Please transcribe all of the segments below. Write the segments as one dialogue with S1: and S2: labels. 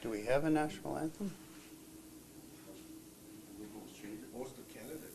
S1: Do we have a national anthem?
S2: Most of Canada does.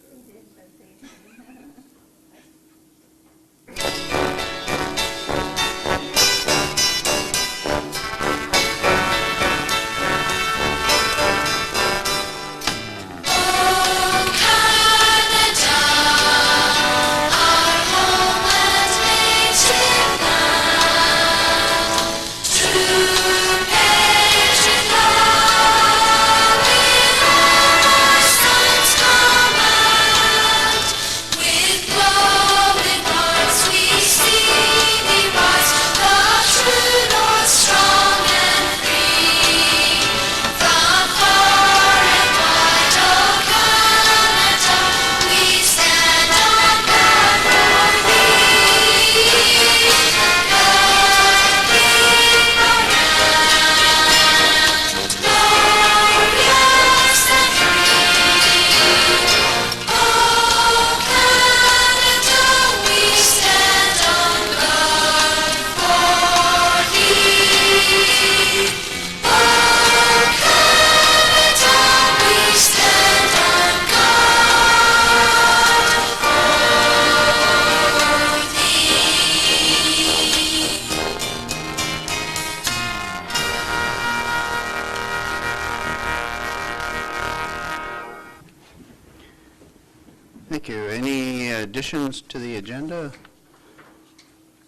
S1: Thank you. Any additions to the agenda?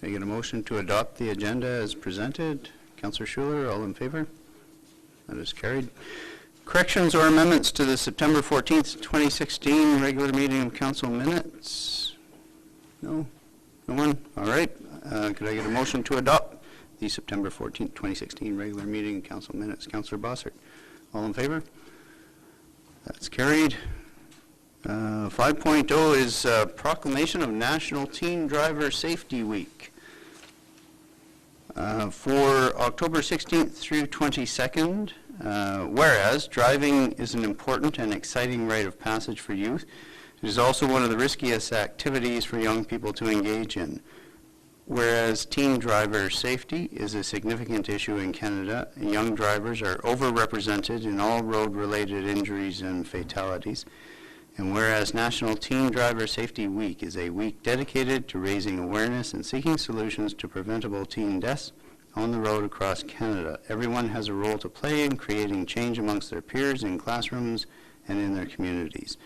S1: Can I get a motion to adopt the agenda as presented? Councillor Schuler, all in favor? That is carried. Corrections or amendments to the September 14th, 2016 regular meeting of council minutes? No? No one? All right. Could I get a motion to adopt the September 14th, 2016 regular meeting of council minutes? Councillor Bossert, all in favor? That's carried. 5.0 is proclamation of National Teen Driver Safety Week. For October 16th through 22nd, whereas driving is an important and exciting rite of passage for youth, it is also one of the riskiest activities for young people to engage in. Whereas teen driver safety is a significant issue in Canada, young drivers are overrepresented in all road-related injuries and fatalities. And whereas National Teen Driver Safety Week is a week dedicated to raising awareness and seeking solutions to preventable teen deaths on the road across Canada. Everyone has a role to play in creating change amongst their peers in classrooms and in their communities.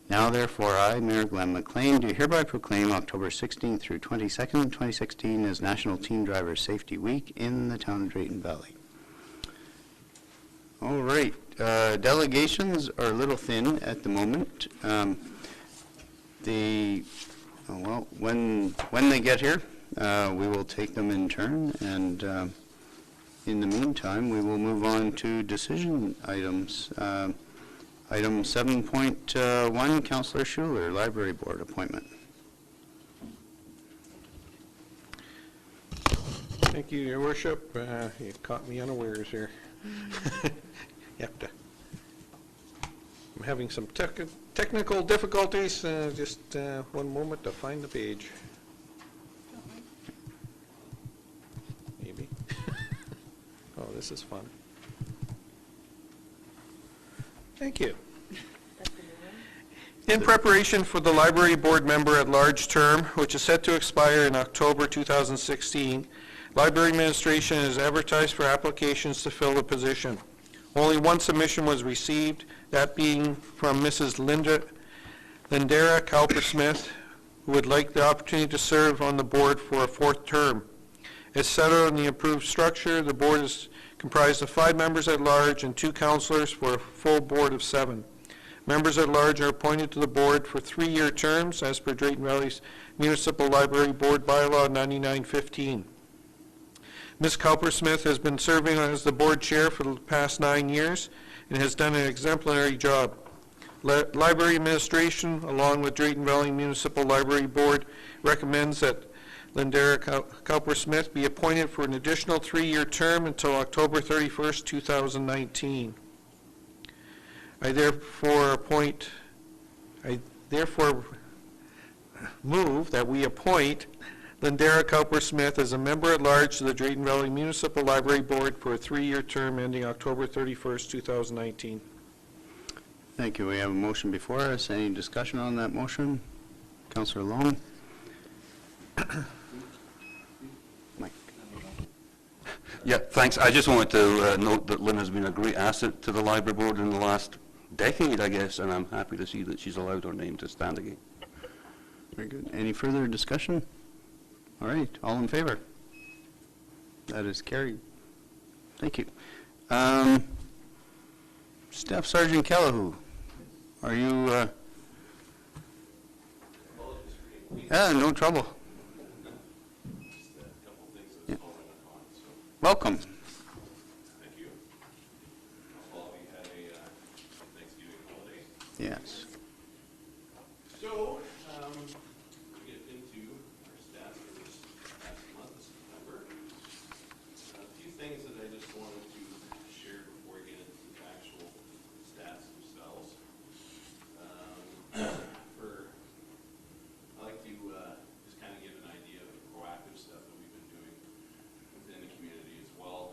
S1: Now, therefore, I, Mayor Glenn McLean, do hereby proclaim October 16th through 22nd, 2016 as National Teen Driver Safety Week in the town of Drayton Valley. All right. Delegations are a little thin at the moment. When they get here, we will take them in turn, and in the meantime, we will move on to decision items. Item 7.1, Councillor Schuler, Library Board appointment.
S2: Thank you, Your Worship. You caught me unawares here. I'm having some technical difficulties. Just one moment to find the page. Maybe. Oh, this is fun. Thank you. In preparation for the Library Board Member at Large term, which is set to expire in October 2016, Library Administration has advertised for applications to fill the position. Only one submission was received, that being from Mrs. Lindera Cowper-Smith, who would like the opportunity to serve on the board for a fourth term. As set out in the approved structure, the board is comprised of 5 members at large and 2 councillors for a full board of 7. Members at large are appointed to the board for 3-year terms as per Drayton Valley's Municipal Library Board Bylaw 9915. Ms. Cowper-Smith has been serving as the board chair for the past 9 years and has done an exemplary job. Library Administration, along with Drayton Valley Municipal Library Board, recommends that Lindera Cowper-Smith be appointed for an additional 3-year term until October 31st, 2019. I therefore move that we appoint Lindera Cowper-Smith as a member-at-large to the Drayton Valley Municipal Library Board for a 3-year term ending October 31st, 2019.
S1: Thank you. We have a motion before us. Any discussion on that motion? Councillor Long? Mike?
S3: Yeah, thanks. I just wanted to note that Lynn has been a great asset to the library board in the last decade, I guess, and I'm happy to see that she's allowed her name to stand again.
S1: Very good. Any further discussion? All right, all in favor? That is carried. Thank you. Staff Sergeant Callahoo, are you, no trouble. Yeah. Welcome.
S4: Thank you. All of you had a Thanksgiving holiday.
S1: Yes.
S4: So, we get into our stats for this past month of September. A few things that I just wanted to share before we get into the actual stats themselves. I like to just kind of give an idea of the proactive stuff that we've been doing within the community as well.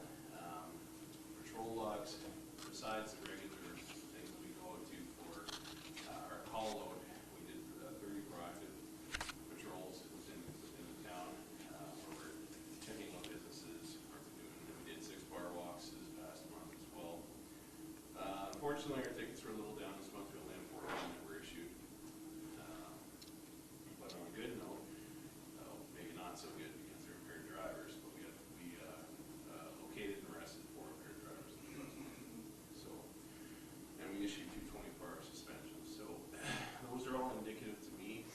S4: Patrol logs, besides the regular things that we go out to for our call load, we did 30 proactive patrols within the town, where we're checking out businesses. We did 6 bar walks this past month as well. Unfortunately, our tickets were a little down this month. We only had 14 that were issued. But on a good note, maybe not so good because they're impaired drivers, but we located and arrested 4 impaired drivers in the past month. So, and we issued 2 20-bar suspensions. So those are all indicative to me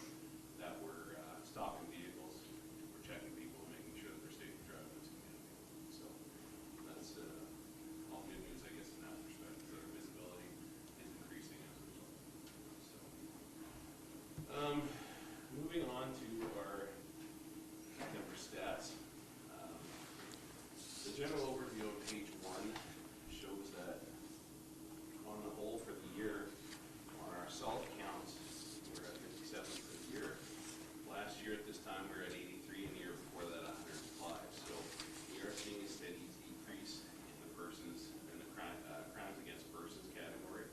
S4: that we're stopping vehicles, we're checking people, making sure that they're safe to drive in this community. So that's all good news, I guess, in that respect. So our visibility is increasing as a result. So, moving on to our September stats. The general overview on page 1 shows that on the whole for the year, on our assault counts, we're at 57 for the year. Last year at this time, we were at 83, and the year before that, 105. So we are seeing a steady decrease in the persons, in the crimes against persons category.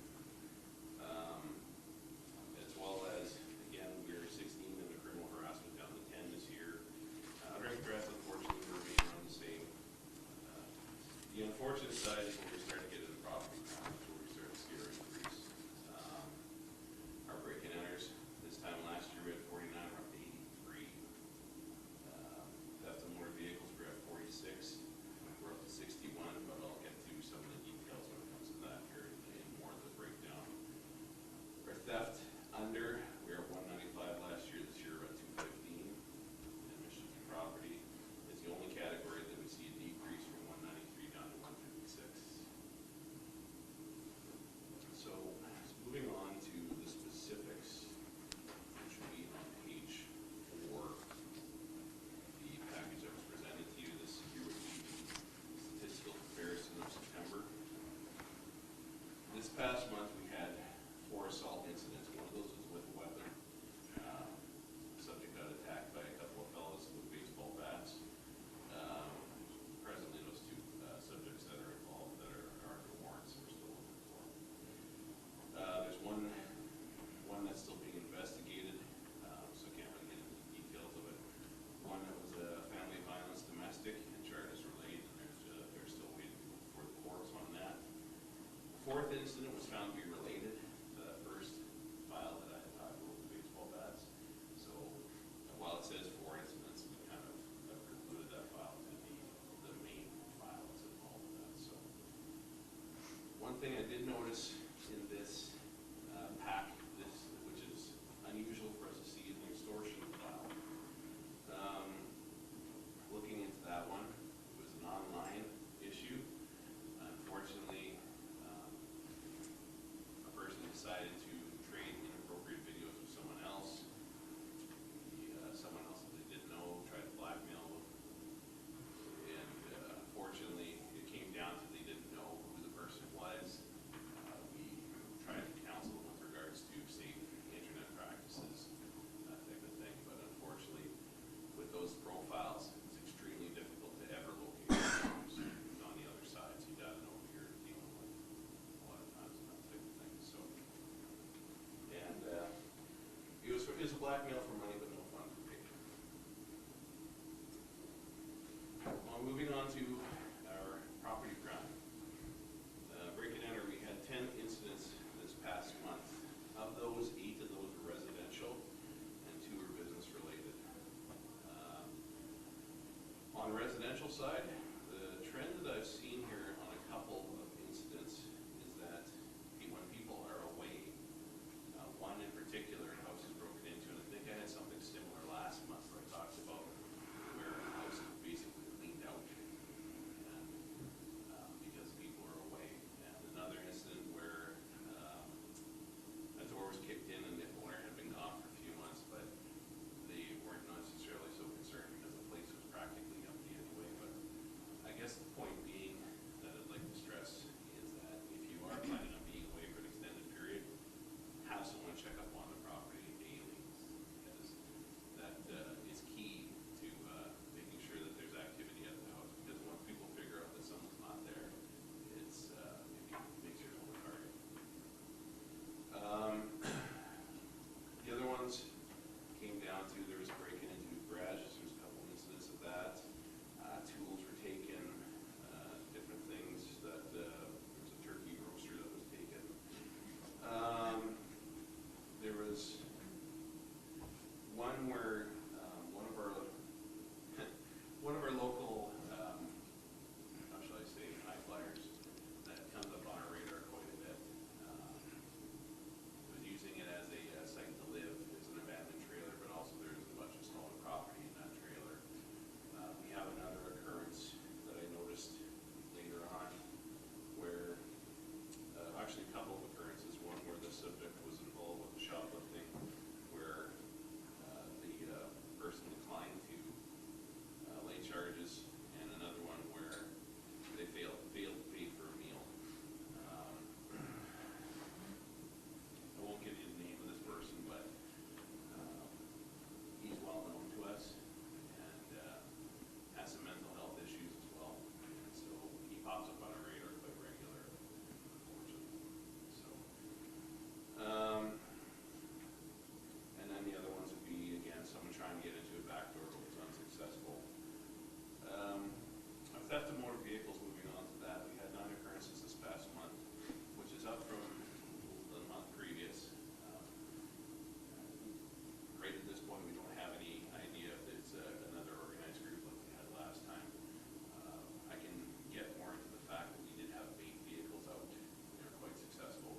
S4: As well as, again, we are 16 in the criminal harassment, down to 10 this year. Drink threats, unfortunately, remain around the same. The unfortunate side is when we start to get into property crimes, where we start to see our increase. Our break-in enters, this time last year we had 49, we're up to 83. Theft of motor vehicles, we're at 46, we're up to 61, but I'll get to some of the details when it comes to that here in more of the breakdown. Our theft under, we were at 195 last year, this year we're at 215. Admission to property is the only category that we see a decrease from 193 down to 156. So, moving on to the specifics, which will be on page 4. The package that was presented to you this year would be the statistical comparison of September. This past month, we had 4 assault incidents. One of those was with a weapon. Subject got attacked by a couple of fellows with baseball bats. Presently, those 2 subjects that are involved that are under warrants, we're still looking for. There's one that's still being investigated, so can't really get into the details of it. One that was a family violence domestic, and charges were laid, and they're still waiting for the courts on that. The 4th incident was found to be related to that first file that I had talked about with the baseball bats. So while it says 4 incidents, we kind of have concluded that file to be the main file that's involved in that. So one thing I did notice in this pack, which is unusual for us to see in the extortion file, looking into that one, it was an online issue. Unfortunately, a person decided to trade inappropriate videos with someone else. Someone else that they didn't know tried to blackmail them. And unfortunately, it came down to they didn't know who the person was. We residential side, the trend that I've seen here on a couple of incidents is that when people are away, one in particular, a house is broken into, and I think I had something similar last month where I talked about where a house is basically cleaned out and, because people are away. And another incident where a door was kicked in and the owner had been gone for a few months, but they weren't necessarily so concerned because the place was practically empty anyway. But I guess the point being that I'd like to stress is that if you are planning on being away for an extended period, have someone check up on the property daily, because that is key to making sure that there's activity at the house. Because once people figure out that someone's not there, it makes your own target. The other ones came down to there was breaking into garages. There's a couple incidents of that. Tools were taken, different things that there was a turkey roaster that was taken. There was one where one of our local, how shall I say, high flyers that comes up on our radar quite a bit, was using it as a site to live. It's an abandoned trailer, but also there's a bunch of stolen property in that trailer. We have another occurrence that I noticed later on where, actually a couple of occurrences, one where the subject was involved with the shoplifting, where the person declined to lay charges, and another one where they failed to pay for a meal. I won't give you the name of this person, but he's well known to us and has some mental health issues as well. And so he pops up on our radar quite regularly, unfortunately. So, and then the other ones would be, again, someone trying to get into a back door but was unsuccessful. Theft of motor vehicles, moving on to that, we had 9 occurrences this past month, which is up from the month previous. Right at this point, we don't have any idea if it's another organized group like we had last time. I can get more into the fact that we did have 8 vehicles out. We were quite successful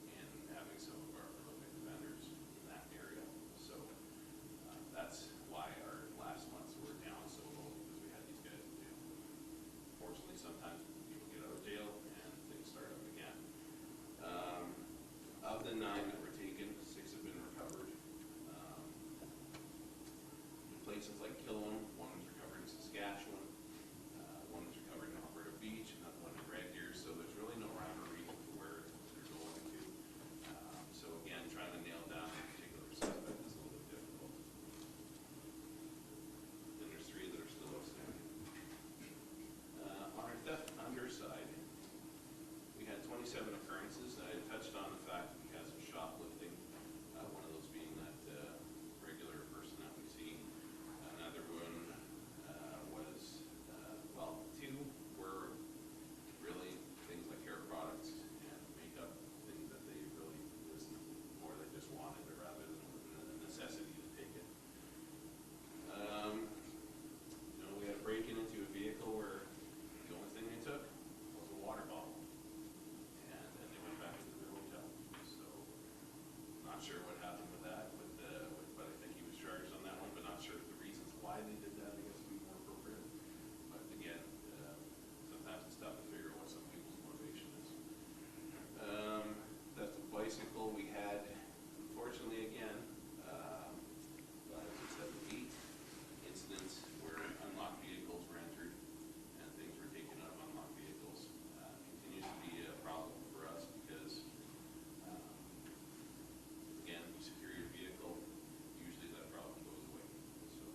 S4: in having some of our prolific vendors in that area. So that's why our last months were down so low, because we had these guys in jail. Fortunately, sometimes people get out of jail and things start up again. Of the 9 that were taken, 6 have been recovered. In places like Killam, one was recovered in Saskatchewan, one was recovered in Alberta Beach, another one in Red Deer, so there's really no rhyme or reason for where they're going to. So again, trying to nail down a particular suspect is a little bit difficult. Then there's 3 that are still outstanding. On our theft underside, we had 27 occurrences. I touched on the fact that we had some shoplifting, one of those being that regular person that we see. Another one was, well, 2 were really things like hair products and makeup, things that they really was more they just wanted it rather than a necessity to take it. We had a break-in into a vehicle where the only thing they took was a water bottle, and then they went back into their hotel. So, not sure what happened with that, but I think he was charged on that one, but not sure the reasons why they did that. I guess would be more appropriate. But again, sometimes it's tough to figure out what some people's motivation is. Theft of bicycle, we had, unfortunately, again, as I said, 8 incidents where unlocked vehicles were entered and things were taken out of unlocked vehicles. Continues to be a problem for us because, again, you secure your vehicle, usually that problem goes away. So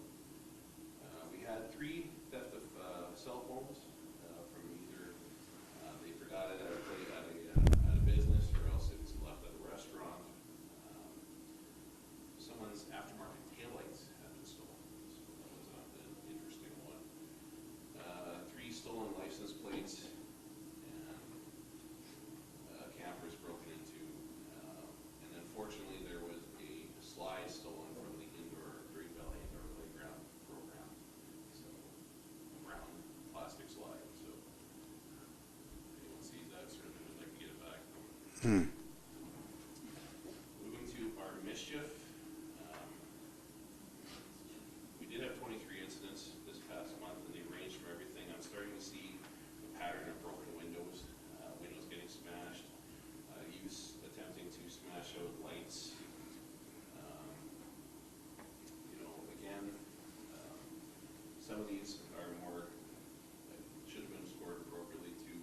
S4: Moving to our mischief, we did have 23 incidents this past month, and they ranged from everything. I'm starting to see a pattern of broken windows, windows getting smashed, youth attempting to smash out lights. Again, some of these are more, should have been scored appropriately to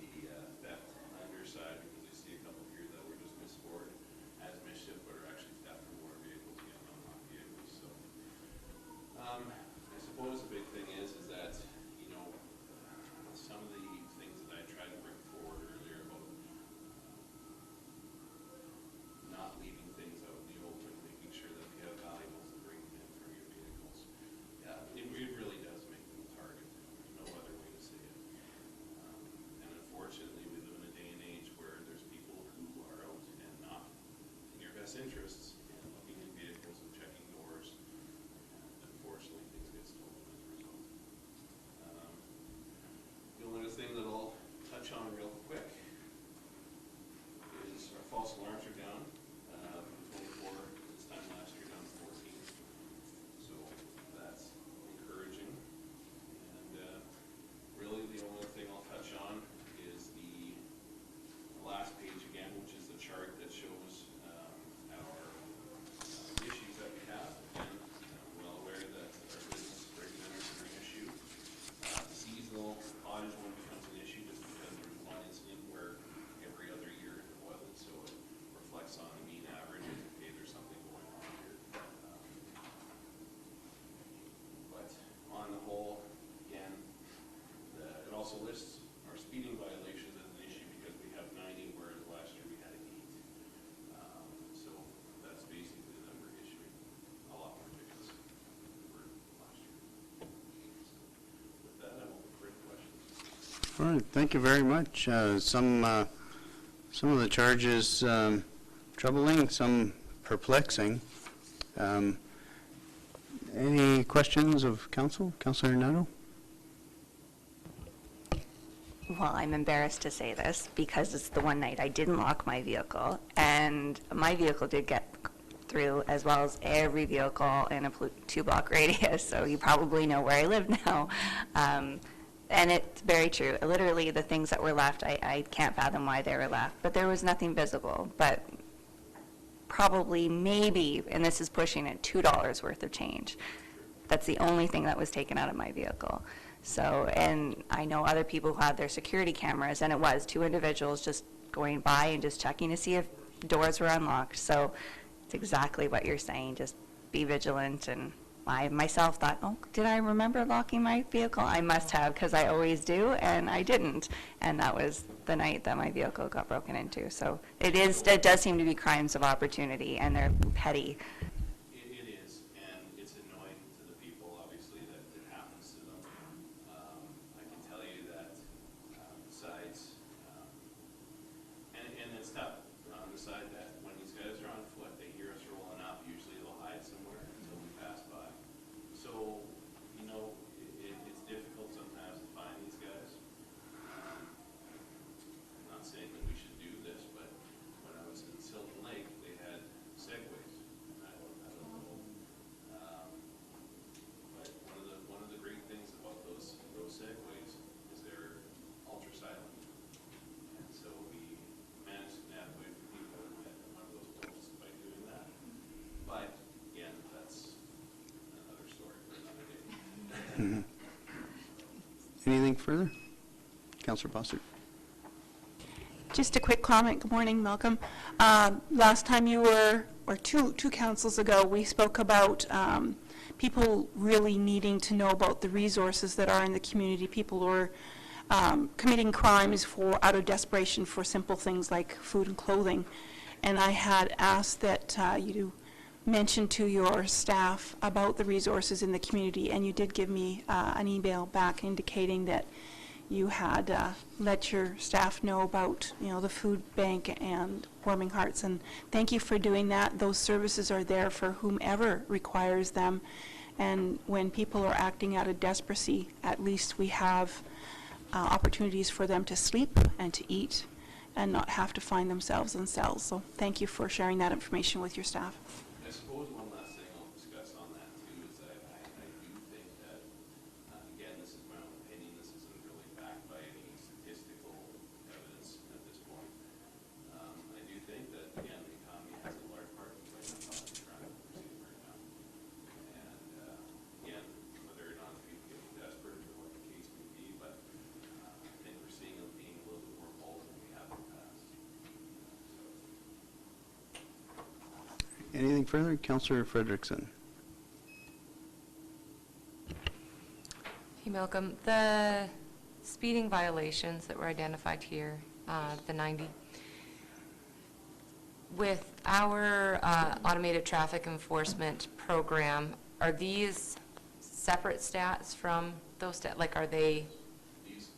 S4: the theft underside, because I see a couple here that were just misscored as mischief, but are actually theft from motor vehicles, unlocked vehicles. So, I suppose the big thing is that, some of the things that I tried to bring forward earlier about not leaving things out in the open, making sure that you have valuables to bring in from your vehicles. It really does make them a target. There's no other way to say it. And unfortunately, we live in a day and age where there's people who are out and not in your best interests and looking at vehicles and checking doors. And unfortunately, things get stolen as a result. The only other thing that I'll touch on real quick is our false alarms are down. From 24 this time last year down to 14. So that's encouraging. And really the only thing I'll touch on is the last page again, which is the chart that shows our issues that we have. Again, I'm well aware that our business regulators are an issue. Seasonal audit one becomes an issue just because there's one incident where every other year it wasn't, so it reflects on the mean average. Okay, there's something going on here. But on the whole, again, it also lists our speeding violations as an issue because we have 90, whereas last year we had 8. So that's basically the number issuing a lot more tickets than we were last year. So with that, I'm open for any questions.
S1: All right, thank you very much. Some of the charges troubling, some perplexing. Any questions of council? Councillor Nadeau?
S5: Well, I'm embarrassed to say this because it's the one night I didn't lock my vehicle, and my vehicle did get through, as well as every vehicle in a 2-block radius, so you probably know where I live now. And it's very true. Literally, the things that were left, I can't fathom why they were left, but there was nothing visible. But probably, maybe, and this is pushing it, $2 worth of change. That's the only thing that was taken out of my vehicle. So, and I know other people who had their security cameras, and it was 2 individuals just going by and just checking to see if doors were unlocked. So it's exactly what you're saying. Just be vigilant. And I myself thought, oh, did I remember locking my vehicle? I must have, because I always do, and I didn't. And that was the night that my vehicle got broken into. So it does seem to be crimes of opportunity, and they're petty.
S4: It is, and it's annoying to the people, obviously, that it happens to them. I can tell you that besides, and it's tough, beside that, when these guys are on foot, they hear us rolling up, usually they'll hide somewhere until we pass by. So, it's difficult sometimes to find these guys. I'm not saying that we should do this, but when I was in Sylvan Lake, they had Segways. I don't know. But one of the great things about those Segways is they're ultra silent. And so we managed to navigate people at one of those posts by doing that. But again, that's another story for another day.
S1: Anything further? Councillor Bossert.
S6: Just a quick comment. Good morning, Malcolm. Last time you were, or two councils ago, we spoke about people really needing to know about the resources that are in the community. People who are committing crimes out of desperation for simple things like food and clothing. And I had asked that you mention to your staff about the resources in the community, and you did give me an email back indicating that you had let your staff know about, the food bank and Warming Hearts, and thank you for doing that. Those services are there for whomever requires them, and when people are acting out of desperacy, at least we have opportunities for them to sleep and to eat and not have to find themselves in cells. So thank you for sharing that information with your staff.
S4: I suppose one last thing I'll discuss on that too is that I do think that, again, this is my own opinion, this isn't really backed by any statistical evidence at this point. I do think that, again, the economy has a large part to play in the traffic we're seeing right now. And, again, whether or not people get desperate or what the case may be, but I think we're seeing it being a little bit more bold than we have in the past.
S1: Anything further? Councillor Frederickson.
S7: Hey, Malcolm, the speeding violations that were identified here, the 90, with our automated traffic enforcement program, are these separate stats from those stats? Like, are they?
S4: These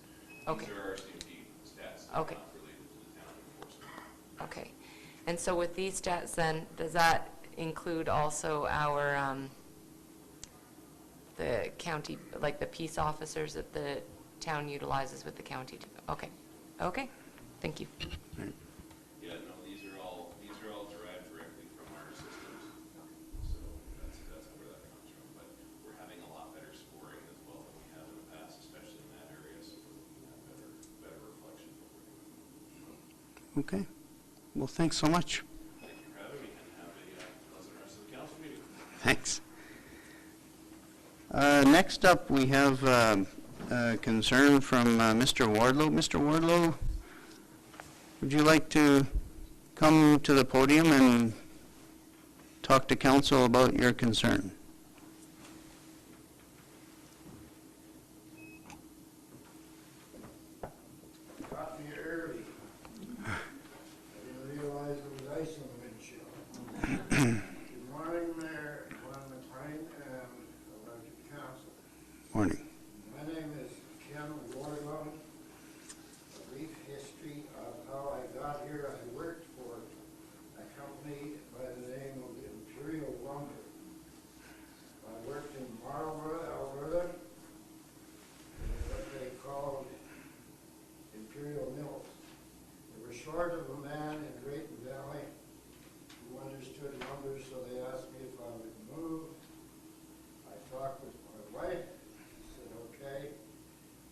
S7: Okay.
S4: are RCMP stats that are
S7: Okay.
S4: not related to the town enforcement.
S7: Okay. And so with these stats then, does that include also our, the county, like the peace officers that the town utilizes with the county? Okay. Okay. Thank you.
S4: Yeah, no, these are all derived directly from our systems. So that's where that comes from. But we're having a lot better scoring as well than we have in the past, especially in that area, so we have better reflection of what we're doing.
S1: Okay. Well, thanks so much.
S4: Thank you for having me, and have a pleasant rest of the council meeting.
S1: Thanks. Next up, we have a concern from Mr. Wardlow. Mr. Wardlow, would you like to come to the podium and talk to council about your concern?
S8: Caught me early. I didn't realize there was ice on the windshield. Good morning, Mayor, Glenn McLean, and elected council.
S1: Morning.
S8: My name is Ken Wardlow. A brief history of how I got here. I worked for a company by the name of Imperial Lumber. I worked in Marlborough, Alberta, in what they called Imperial Mills. They were short of a man in Drayton Valley who understood lumber, so they asked me if I would move. I talked with my wife, she said okay,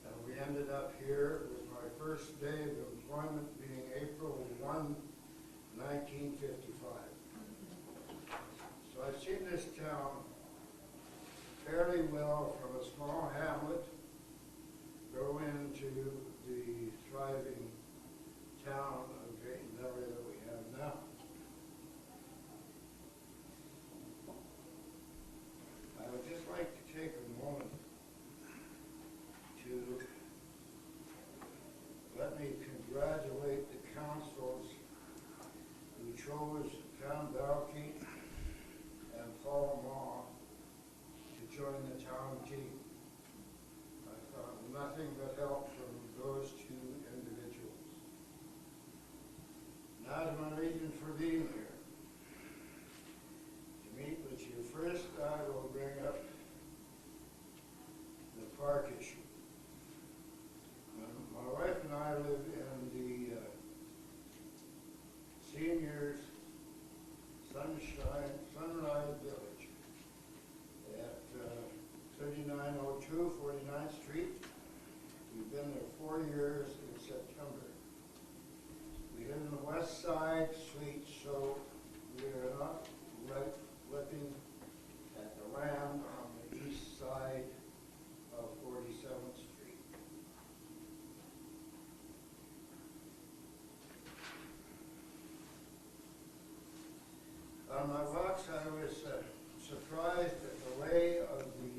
S8: and we ended up here with my first day of employment being April 1, 1955. So I've seen this town fairly well from a small hamlet grow into the thriving town of Drayton Valley that we have now. I would just like to take a moment to let me congratulate the councils who chose Pam Balke and Paul Maw to join the town team. I found nothing but help from those two individuals. Now to my reason for being here. To meet with you first, I will bring up the park issue. My wife and I live in the seniors Sunrise Village at 3902 49th Street. We've been there 4 years in September. We live in the west side suite, so we are not right looking at the land on the east side of 47th Street. On my walks, I was surprised at the lay of the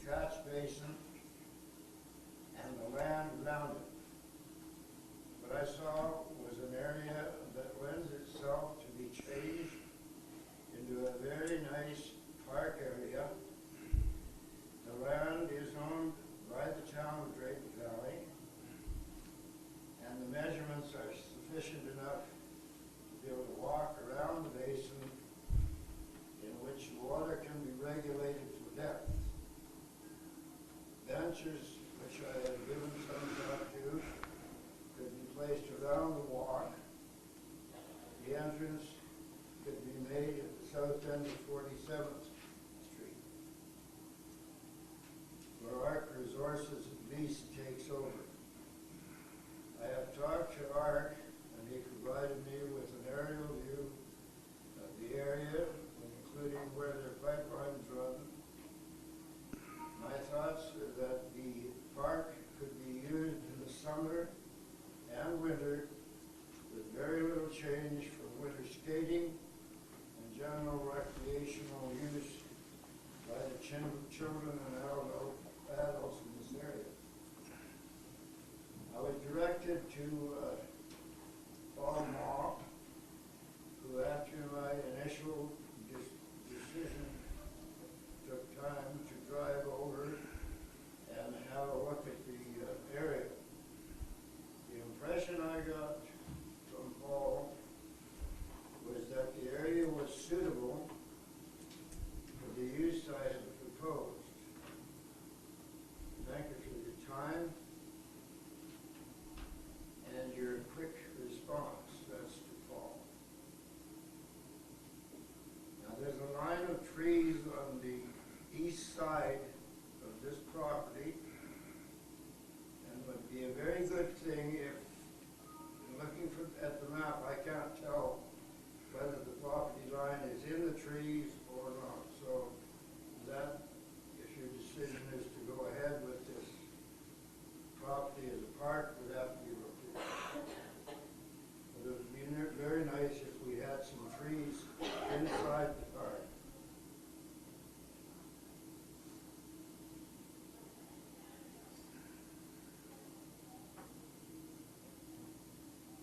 S8: catch basin and the land around it. What I saw was an area that lends itself to be changed into a very nice park area. The land is owned by the town of Drayton Valley, and the measurements are sufficient enough to be able to walk around the basin in which water can be regulated for depth. Benches, which I have given some thought to, could be placed around the walk entrance could be made at the south end of 47th Street, where Arc Resources lease takes over. I have talked to Arc, and he provided me with an aerial view of the area, including where their pipelines run. My thoughts are that the park could be used in the summer and winter with very little change for winter skating and general recreational use by the children and adults in this area. I was directed to Paul Maw, who after my initial decision took time to drive over and have a look at the area. The impression I got from Paul was that the area was suitable for the use I had proposed. Thank you for your time and your quick response. That's to Paul. Now there's a line of trees on the east side of this property, and would be a very good thing if, in looking at the map, I can't tell whether the property line is in the trees or not. So that, if your decision is to go ahead with this property as a park, would have to be looked at. But it would be very nice if we had some trees inside the park.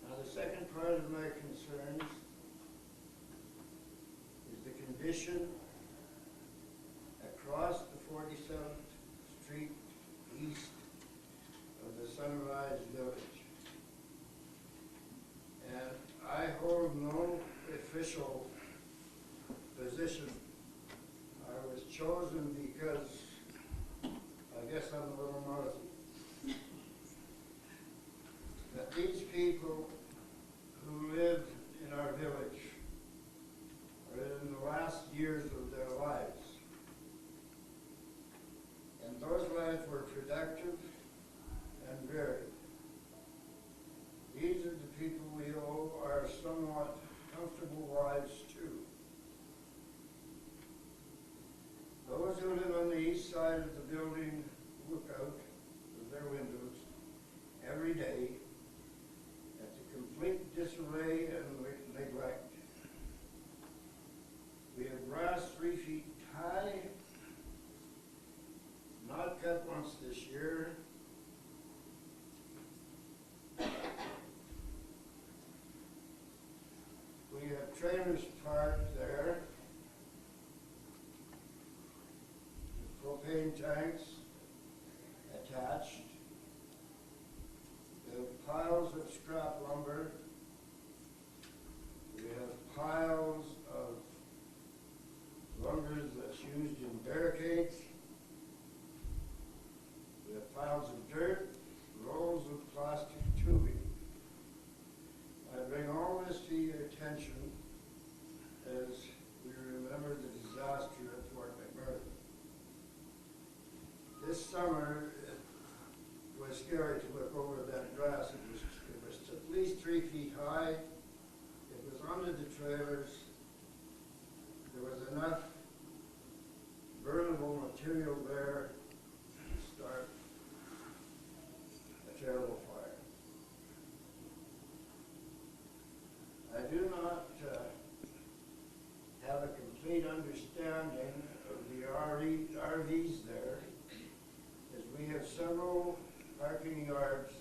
S8: Now, the second part of my concerns is the condition across the 47th Street east of the Sunrise Village. And I hold no official position. I was chosen because I guess I'm a little nosy. That these people who live in our village are in the last years of their lives. And those lives were productive and varied. These are the people we owe our somewhat comfortable lives to. Those who live on the east side of the building look out of their windows every day at the complete disarray and neglect. We have grass 3 feet high, not cut once this year. We have trailers parked there, with propane tanks attached. We have piles of scrap lumber. We have piles of lumber that's used in barricades. We have piles of dirt, rolls of plastic tubing. I bring all this to your attention as we remember the disaster at Fort McMurray. This summer, it was scary to look over that grass. It was at least 3 feet high. It was under the trailers. There was enough burnable material there to start a terrible fire. I do not have a complete understanding of the RVs there, as we have several parking yards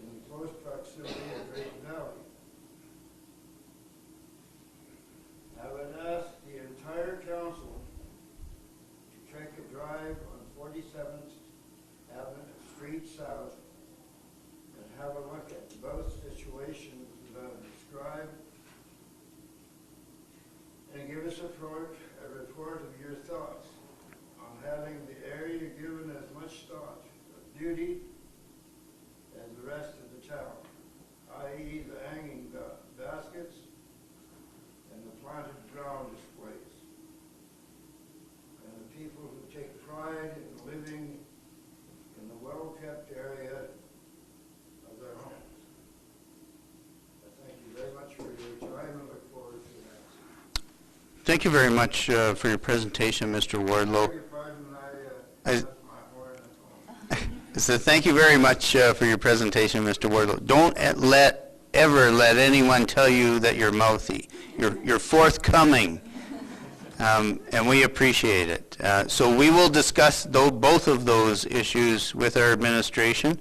S8: in close proximity to Great Valley. I would ask the entire council to take a drive on 47th Avenue Street South and have a look at both situations that I've described, and give us a report of your thoughts on having the area given as much thought of beauty as the rest of the town, i.e. the hanging baskets,
S1: Thank you very much for your presentation, Mr. Wardlow.
S8: Beg your pardon, I left my horn at home.
S1: So thank you very much for your presentation, Mr. Wardlow. Don't ever let anyone tell you that you're mouthy. You're forthcoming, and we appreciate it. So we will discuss both of those issues with our administration,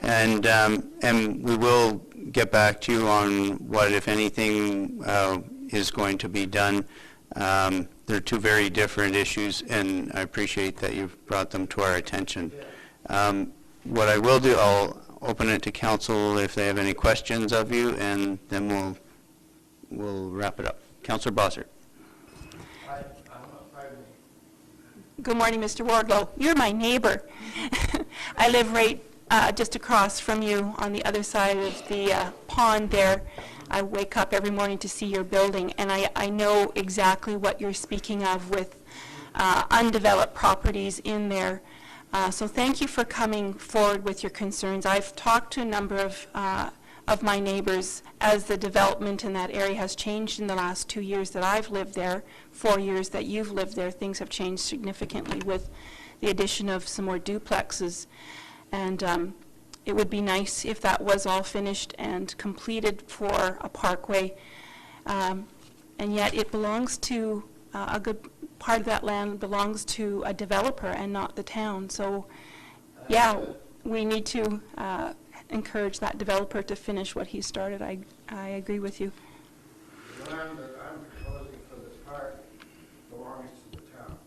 S1: and we will get back to you on what, if anything, is going to be done. They're two very different issues, and I appreciate that you've brought them to our attention. What I will do, I'll open it to council if they have any questions of you, and then we'll wrap it up. Councillor Bossert.
S6: Good morning, Mr. Wardlow. You're my neighbor. I live right just across from you on the other side of the pond there. I wake up every morning to see your building, and I know exactly what you're speaking of with undeveloped properties in there. So thank you for coming forward with your concerns. I've talked to a number of my neighbors as the development in that area has changed in the last 2 years that I've lived there, 4 years that you've lived there. Things have changed significantly with the addition of some more duplexes. And it would be nice if that was all finished and completed for a parkway. And yet it belongs to a good part of that land belongs to a developer and not the town. So, yeah, we need to encourage that developer to finish what he started. I agree with you.
S8: The land that I'm proposing for the park belongs to the town.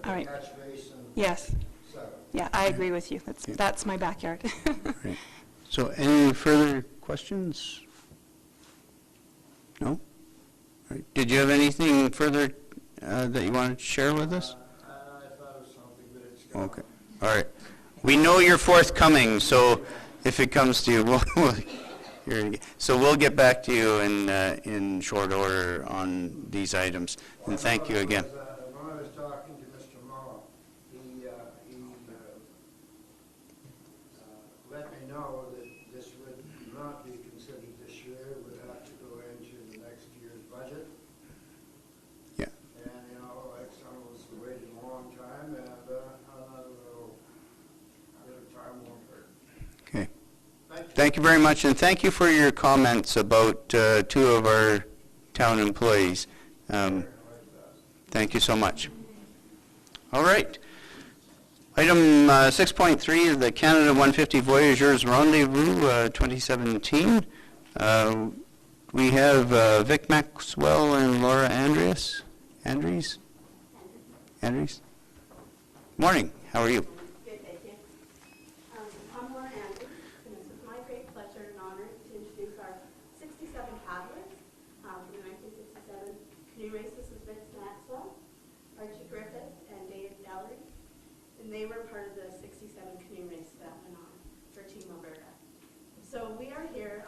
S6: All right.
S8: The catch basin.
S6: Yes.
S8: So,
S6: Yeah, I agree with you. That's my backyard.
S1: Right. So any further questions? No? All right. Did you have anything further that you wanted to share with us?
S8: I thought of something, but it's gone.
S1: Okay. All right. We know you're forthcoming, so if it comes to you, so we'll get back to you in short order on these items. And thank you again.
S8: When I was talking to Mr. Muller, he let me know that this would not be considered this year, it would have to go into the next year's budget.
S1: Yeah.
S8: And, you know, like some of us waited a long time, and a little time won't hurt.
S1: Okay.
S8: Thank you.
S1: Thank you very much, and thank you for your comments about two of our town employees. Thank you so much. All right. Item 6.3 is the Canada 150 Voyageurs Rendezvous 2017. We have Vic Maxwell and Laura Andries. Morning. How are you?
S9: Good, thank you. I'm Laura Andrews, and it's with my great pleasure and honor to introduce our 67 paddlers from the 1967 canoe races with Vic Maxwell, Archie Griffith, and Dave Gallery. And they were part of the 67 canoe race that went on for Team Alberta. So we are here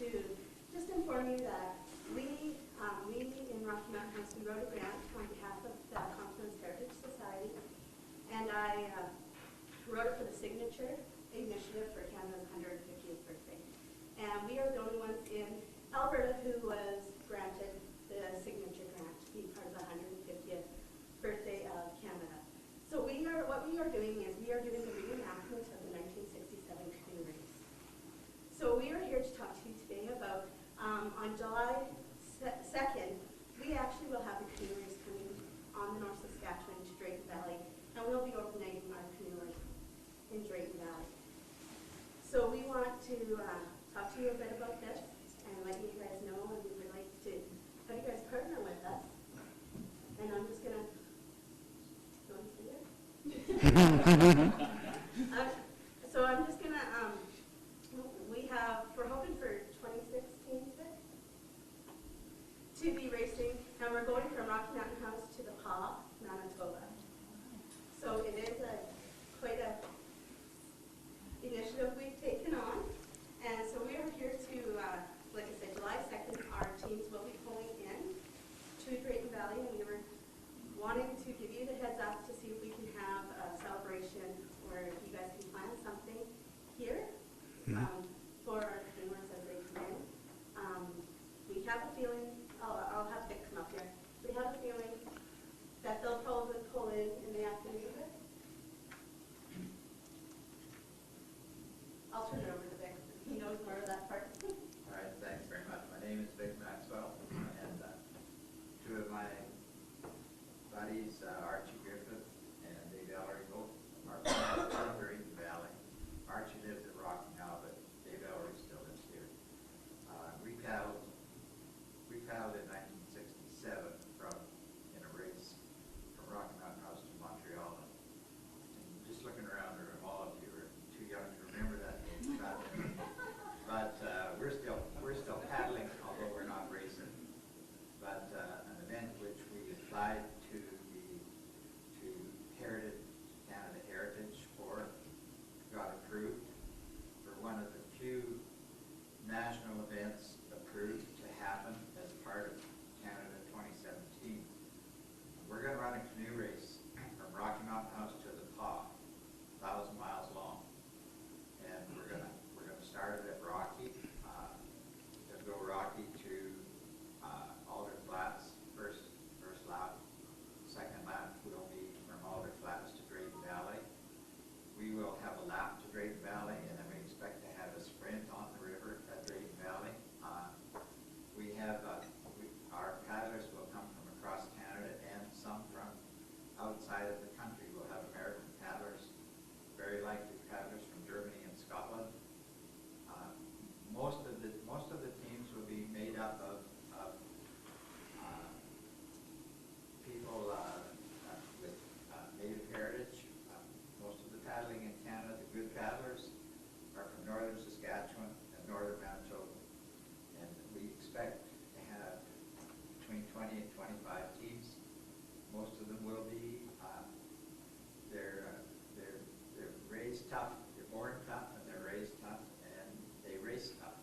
S9: to just inform you that we in Rocky Mountain House, we wrote a grant on behalf of the Confluence Heritage Society, and I wrote it for the Signature Initiative for Canada's 150th birthday. And we are the only ones in Alberta who was granted the Signature Grant to be part of the 150th birthday of Canada. So what we are doing is we are doing the reenactment of the 1967 canoe race. So we are here to talk to you today about, on July 2nd, we actually will have the canoe race coming on the North Saskatchewan to Drayton Valley, and we'll be overnighting our canoers in Drayton Valley. So we want to talk to you a bit about this and let you guys know, and we would like to have you guys partner with us. And I'm just going to, you want to see it? So I'm just going to, we're hoping for 2016 to be racing, and we're going from Rocky Mountain House to the Pas, Manitoba. So it is quite a initiative we've taken on, and so we are here to, like I said, July 2nd, our teams will be pulling in to Drayton Valley, and we were wanting to give you the heads up to see if we can have a celebration, or if you guys can plan something here for our canoers as they come in. We have a feeling, I'll turn it over to Vic. He knows more of that part.
S10: All right, thanks very much. My name is Vic Maxwell, and two of my buddies, Archie Griffith and Dave Ellery, both are from Eaton Valley. Archie lives at Rocky now, but Dave Ellery still lives here. We paddled in 1967 in a race from Rocky Mountain House to Montreal. And just looking around the room, all of you are too young to remember that day. But we're still paddling, although we're not racing. But an event which we applied to Canada Heritage for got approved for one of the few national events approved to happen as part of Canada 2017. We're going to run a canoe race from Rocky Mountain House to the Paw, 1,000 miles long. And we're going to start it at Rocky. We'll go Rocky to Alder Flats, first lap. Second lap will be from Alder Flats to Drayton Valley. We will have a lap to Drayton Valley, and then we expect to have a sprint on the river at Drayton Valley. We have our paddlers will come from across Canada and some from outside of the country. We'll have American paddlers, very likely paddlers from Germany and Scotland. Most of the teams will be made up of people with native heritage. Most of the paddling in Canada, the good paddlers, are from northern Saskatchewan and northern Manitoba. And we expect to have between 20 and 25 teams. Most of them will be, they're raised tough, they're born tough, and they're raised tough, and they race tough.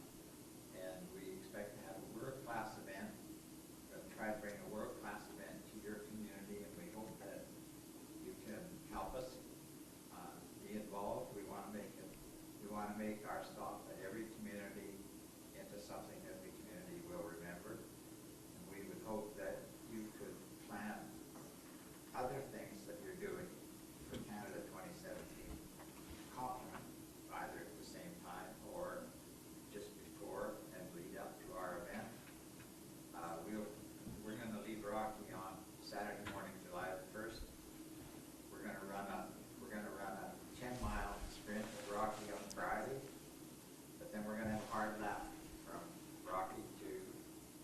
S10: And we expect to have a world-class event. We're going to try to bring a world-class event to your community, and we hope that you can help us be involved. We want to make our stop at every community into something every community will remember. And we would hope that you could plan other things that you're doing for Canada 2017, complement either at the same time or just before and lead up to our event. We're going to leave Rocky on Saturday morning, July the 1st. We're going to run a 10-mile sprint at Rocky on Friday, but then we're going to have a hard lap from Rocky to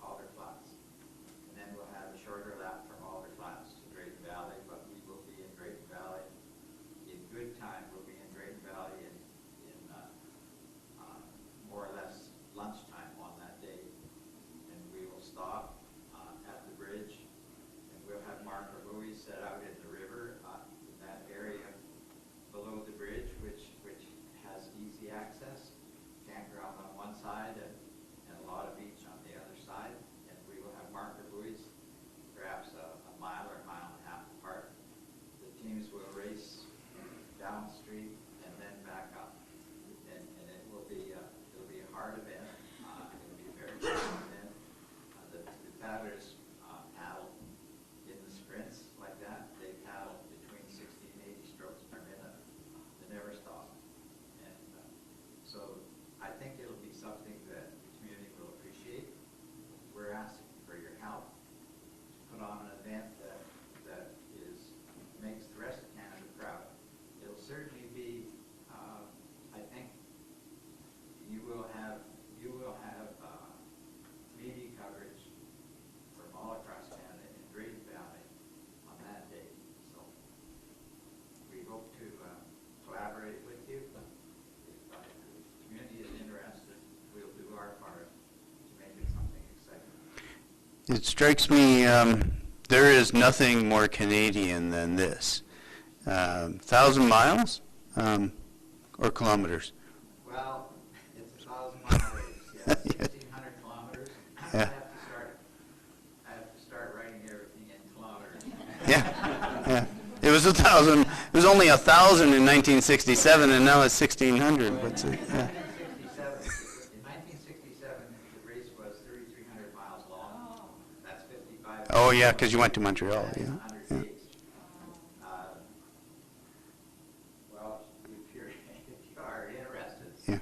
S10: Alder Flats. And then we'll have a shorter lap from Alder Flats to Drayton Valley, but we will be in Drayton Valley in good time. We'll be in Drayton Valley in more or less lunchtime on that day. And we will stop at the bridge, and we'll have marker buoys set out in the river in that area below the bridge, which has easy access, campground on one side and a lot of beach on the other side. And we will have marker buoys, perhaps a mile or a mile and a half apart. The teams will race down the street and then back up. And it will be it'll be a hard event. It'll be a very hard event. The paddlers paddle in the sprints like that. They paddle between 60 and 80 strokes per minute. They never stop. And so I think it'll be something that the community will appreciate. We're asking for your help to put on an event that makes the rest of Canada proud. It'll certainly be, I think, you will have media coverage from all across Canada in Drayton Valley on that day. So we hope to collaborate with you. If the community is interested, we'll do our part to make it something exciting.
S1: It strikes me there is nothing more Canadian than this. 1,000 miles or kilometers?
S10: Well, it's a 1,000-mile race, yes, 1,600 kilometers.
S1: Yeah.
S10: I have to start writing everything in kilometers.
S1: Yeah. It was 1,000. It was only 1,000 in 1967, and now it's 1,600. But yeah.
S10: In 1967, the race was 3,300 miles long. That's 55.
S1: Oh yeah, because you went to Montreal. Yeah.
S10: 100
S1: Yeah.
S10: days. Well, if you are interested,
S1: Yeah.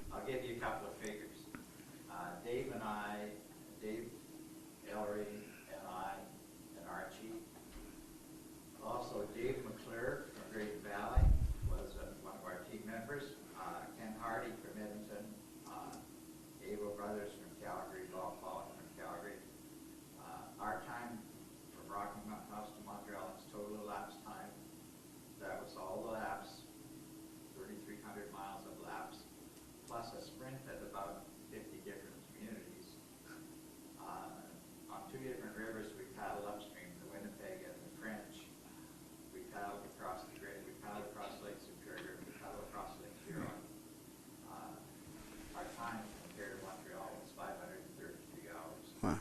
S10: time compared to Montreal. It's 533 hours.
S1: Wow.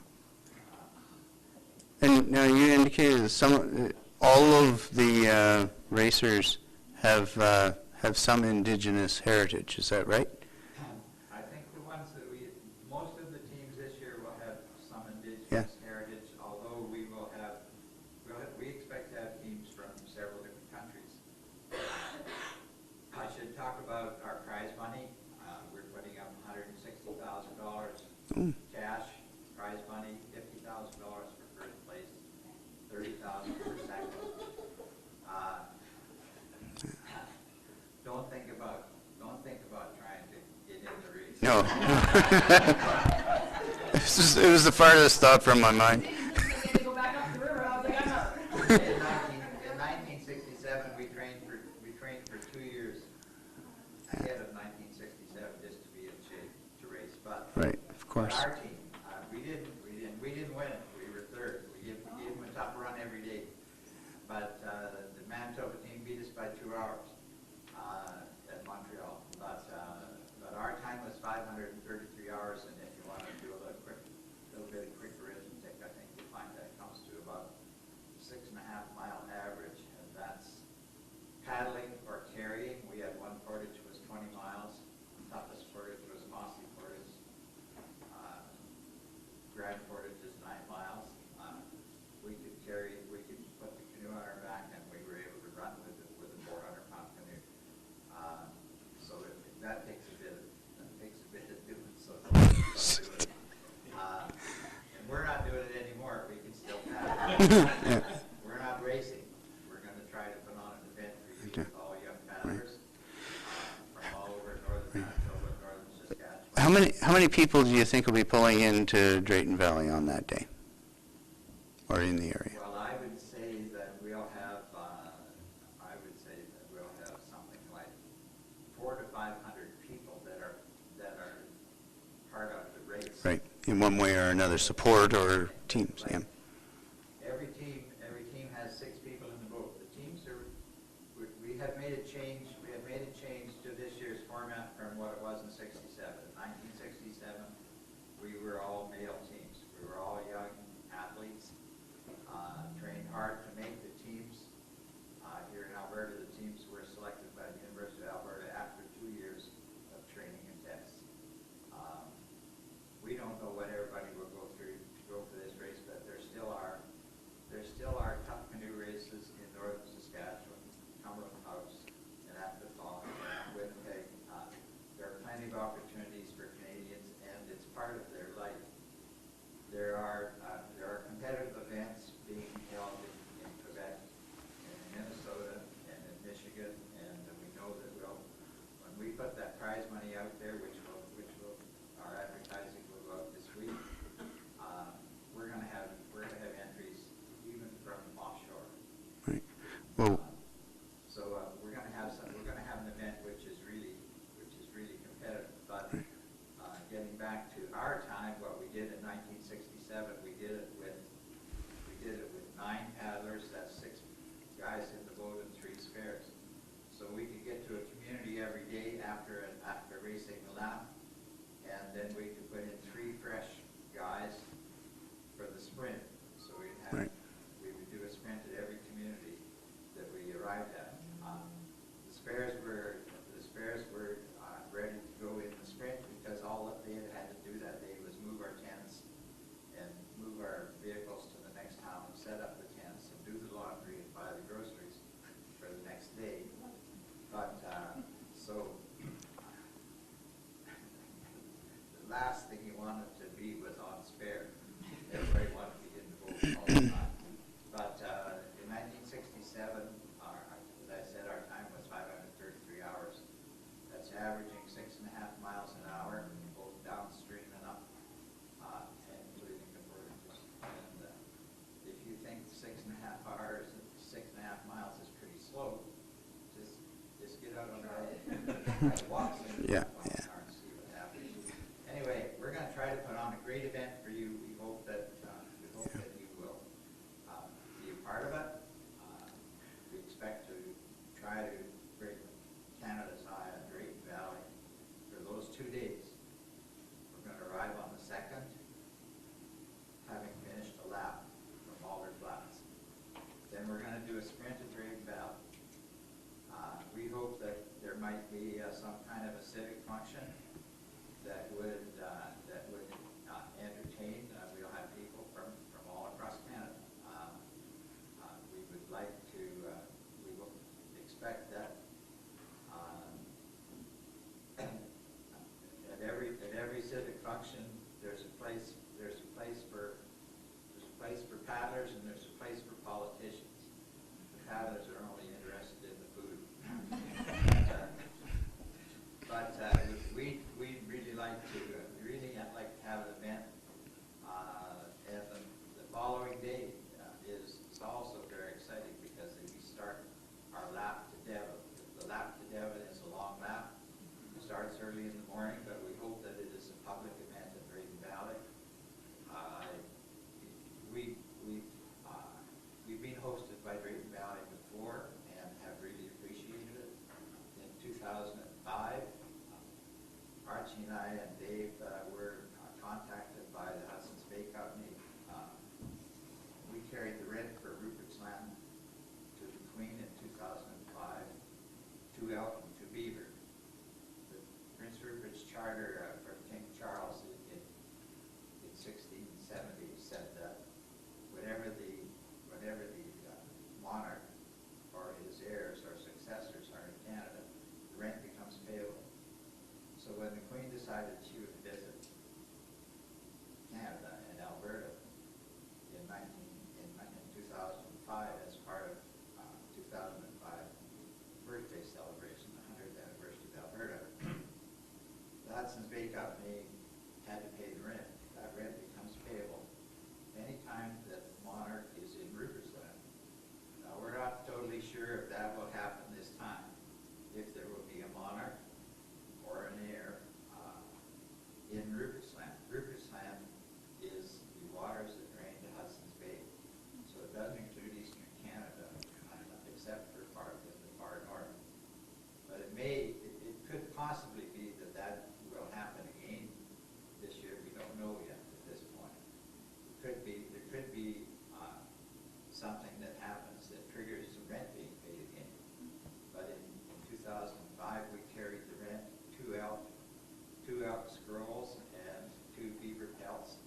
S1: And now you indicated that all of the racers have some Indigenous heritage. Is that right?
S10: I think the ones that most of the teams this year will have some
S1: Yeah.
S10: Indigenous heritage, although we expect to have teams from several different countries. I should talk about our prize money. We're putting up $160,000 cash prize money, $50,000 for first place, $30,000 for second. Don't think about trying to get in the race.
S1: No. It was the farthest thought from my mind.
S9: Go back up the river, I was like, I'm not.
S10: In 1967, we trained for 2 years ahead of 1967 just to be in shape to race. But
S1: Right, of course.
S10: our team, we didn't win it. We were third. We gave them a tough run every day. But the Manitoba team beat us by 2 hours at Montreal. But our time was 533 hours, and if you want to do a little bit of quick arithmetic, I think you'll find that comes to about 6.5 mile average, and that's paddling or carrying. We had one portage was 20 miles. Toughest portage was Mossy Portage. Grand Portage is 9 miles. We could put the canoe on our back, and we were able to run with a 400-pound canoe. So that takes a bit of doing. So and we're not doing it anymore. We can still paddle. We're not racing. We're going to try to put on an event for you with all young paddlers from all over northern Manitoba, northern Saskatchewan.
S1: How many people do you think will be pulling into Drayton Valley on that day, or in the area?
S10: Well, I would say that we'll have something like 400 to 500 people that are part of the race.
S1: Right, in one way or another, support or teams. Yeah.
S10: Every team has 6 people in the boat. The teams we have made a change. We have made a change to this year's format from what it was in '67. In 1967, we were all male teams. We were all young athletes, trained hard to make the teams. Here in Alberta, the teams were selected by the University of Alberta after 2 years of training and tests. We don't know what everybody will go through to go for this race, but there still are tough canoe races in northern Saskatchewan, Cumberland House, and Athabasca, and Winnipeg. There are plenty of opportunities for Canadians, and it's part of their life. There are competitive events being held in Quebec, in Minnesota, and in Michigan, and we know that when we put that prize money out there, which our advertising will go out this week, we're going to have entries even from offshore.
S1: Right. Well,
S10: So we're going to have an event which is really competitive. But getting back to our time, what we did in 1967, we did it with 9 paddlers. That's 6 guys in the boat and 3 spares. So we could get to a community every day after racing the lap, and then we could put in 3 fresh guys for the sprint. So we would do a sprint at every community that we arrived at. The spares were ready to go in the sprint because all that they had to do that day was move our tents and move our vehicles to the next town and set up the tents and do the laundry and buy the groceries for the next day. But so the last thing you wanted to be was on spare. Everybody wanted to be in the boat all the time. But in 1967, as I said, our time was 533 hours. That's averaging 6.5 miles an hour, both downstream and up, and including the portages. And if you think 6.5 hours, 6.5 miles is pretty slow, just get out on the walks and
S1: Yeah.
S10: and see what happens. Anyway, we're going to try to put on a great event for you. We hope that you will be a part of it. We expect to try to bring Canada's Eye on Drayton Valley for those 2 days. function that would entertain. We'll have people from all across Canada. We would like to, we will expect that at every civic function, there's a place for paddlers and there's a place for politicians. The paddlers are only interested in the food. But we'd really like to have an event. And the following day is also very exciting because we start our lap to Devon. The lap to Devon is a long lap. It starts early in the morning, but we hope that it is a public event in Drayton Valley. We've been hosted by Drayton Valley before and have really appreciated it. In 2005, Archie and I and Dave were contacted by the Hudson's Bay Company. We carried the rent for Rupert's Land to the Queen in 2005, 2 elk and 2 beaver. The Prince Rupert's charter for King Charles in 1670 said that whatever the monarch or his heirs or successors are in Canada, the rent becomes payable. So when the Queen decided she would visit Canada and Alberta in 2005 as part of 2005 birthday celebration, the 100th anniversary of Alberta, the Hudson's Bay Company had to pay the rent. That rent becomes payable anytime that the monarch is in Rupert's Land. Now, we're not totally sure if that will happen this time, if there will be a monarch or an heir in Rupert's Land. Rupert's Land is the waters that drain to Hudson's Bay, so it doesn't include eastern Canada, except for the far north. But it could possibly be that will happen again this year. We don't know yet at this point. There could be something that happens that triggers the rent being paid again. But in 2005, we carried the rent, 2 elk scrolls and 2 beaver pelts,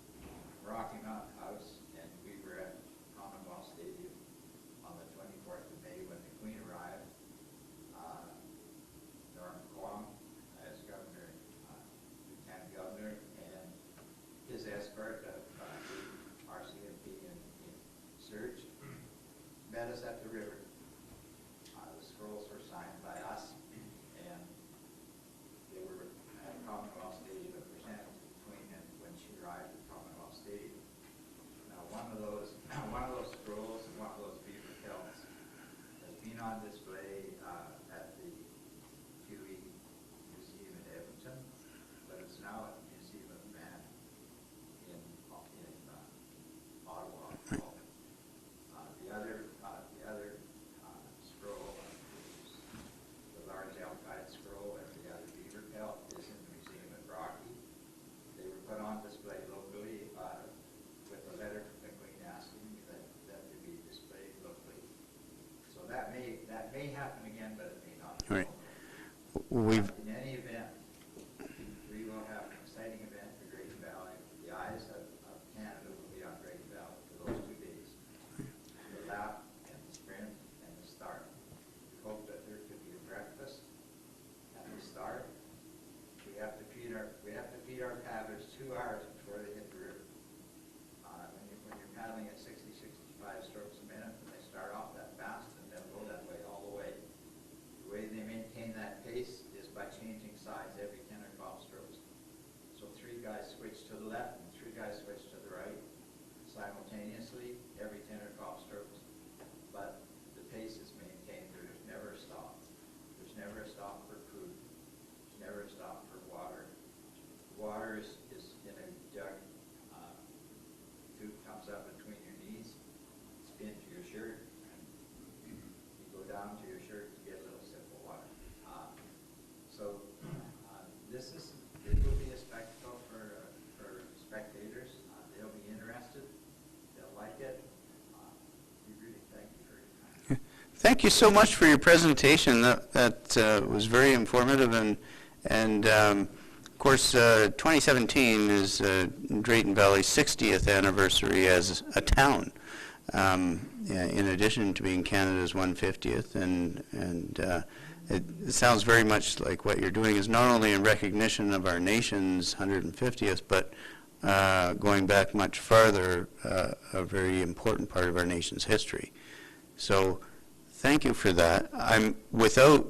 S10: Rocky Mountain House, and we were at Commonwealth Stadium on the 24th of May when the Queen arrived. Norm Kwong as governor, lieutenant governor, and his escort of RCMP in Surge met us at the river. The scrolls were signed by us, and they were at Commonwealth Stadium presented to the Queen when she arrived at Commonwealth Stadium. Now, one of those scrolls and one of those beaver pelts has been on display at the QE Museum in Edmonton, but it's now at the Museum of Man in Ottawa. The other scroll, the large elk-hide scroll, and the other beaver pelt is in the museum at Rocky. They were put on display locally with a letter from the Queen asking that they be displayed locally. So that may happen again, but it may not.
S1: Right.
S10: In any event, we will have an exciting event for Drayton Valley. The eyes of Canada will be on Drayton Valley for those 2 days. The lap and the sprint and the start. We hope that there could be a breakfast at the start. We have to feed our paddlers 2 hours before they hit the river. When you're paddling at 60, 65 strokes a minute, and they start off that fast, and they'll go that way all the way. The way they maintain that pace is by changing sides every 10 or 12 strokes. So 3 guys switch to the left and 3 guys switch to the right simultaneously every 10 or 12 strokes. But the pace is maintained. There's never a stop. There's never a stop for food. There's never a stop for water. Water is in a jug. Tube comes up between your knees, it's pinned to your shirt, and you go down to your shirt to get a little sip of water. It will be a spectacle for spectators. They'll be interested. They'll like it. We really thank you for your time.
S1: Thank you so much for your presentation. That was very informative And of course, 2017 is Drayton Valley's 60th anniversary as a town. In addition to being Canada's 150th, and it sounds very much like what you're doing is not only in recognition of our nation's 150th, but going back much farther, a very important part of our nation's history. So thank you for that. I'm without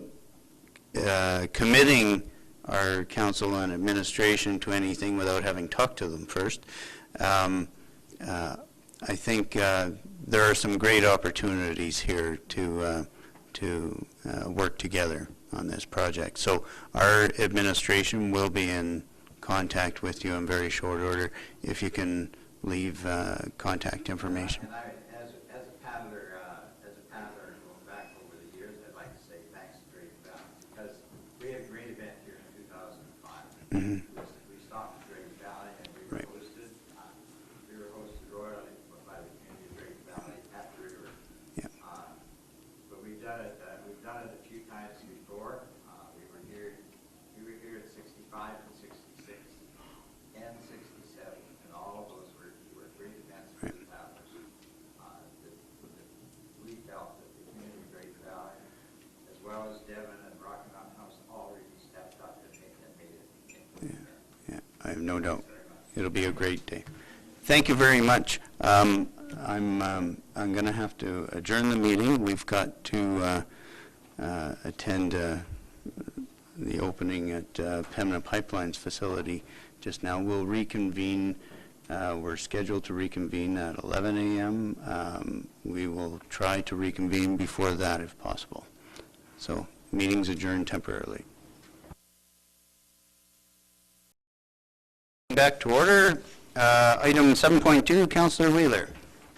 S1: committing our council and administration to anything without having talked to them first. I think there are some great opportunities here to work together on this project. So our administration will be in contact with you in very short order if you can leave contact information.
S10: And as a paddler going back over the years, I'd like to say thanks to Drayton Valley, because we had a great event here in 2005.
S1: Mm-hmm.
S10: We stopped in Drayton Valley and we were
S1: Right.
S10: hosted. We were hosted royally by the community of Drayton Valley at the river.
S1: Yeah.
S10: But we've done it a few times before. We were here at 65 and 66 and 67, and all of those were great events for the paddlers. We felt that the community of Drayton Valley, as well as Devon and Rocky Mountain House, all really stepped up and made it.
S1: Yeah, I have no doubt. It'll be a great day. Thank you very much. I'm going to have to adjourn the meeting. We've got to attend the opening at Pembina Pipelines facility just now. We'll reconvene. We're scheduled to reconvene at 11 a.m. We will try to reconvene before that if possible. So, meeting's adjourned temporarily. Back to order. Item 7.2, Councillor Wheeler.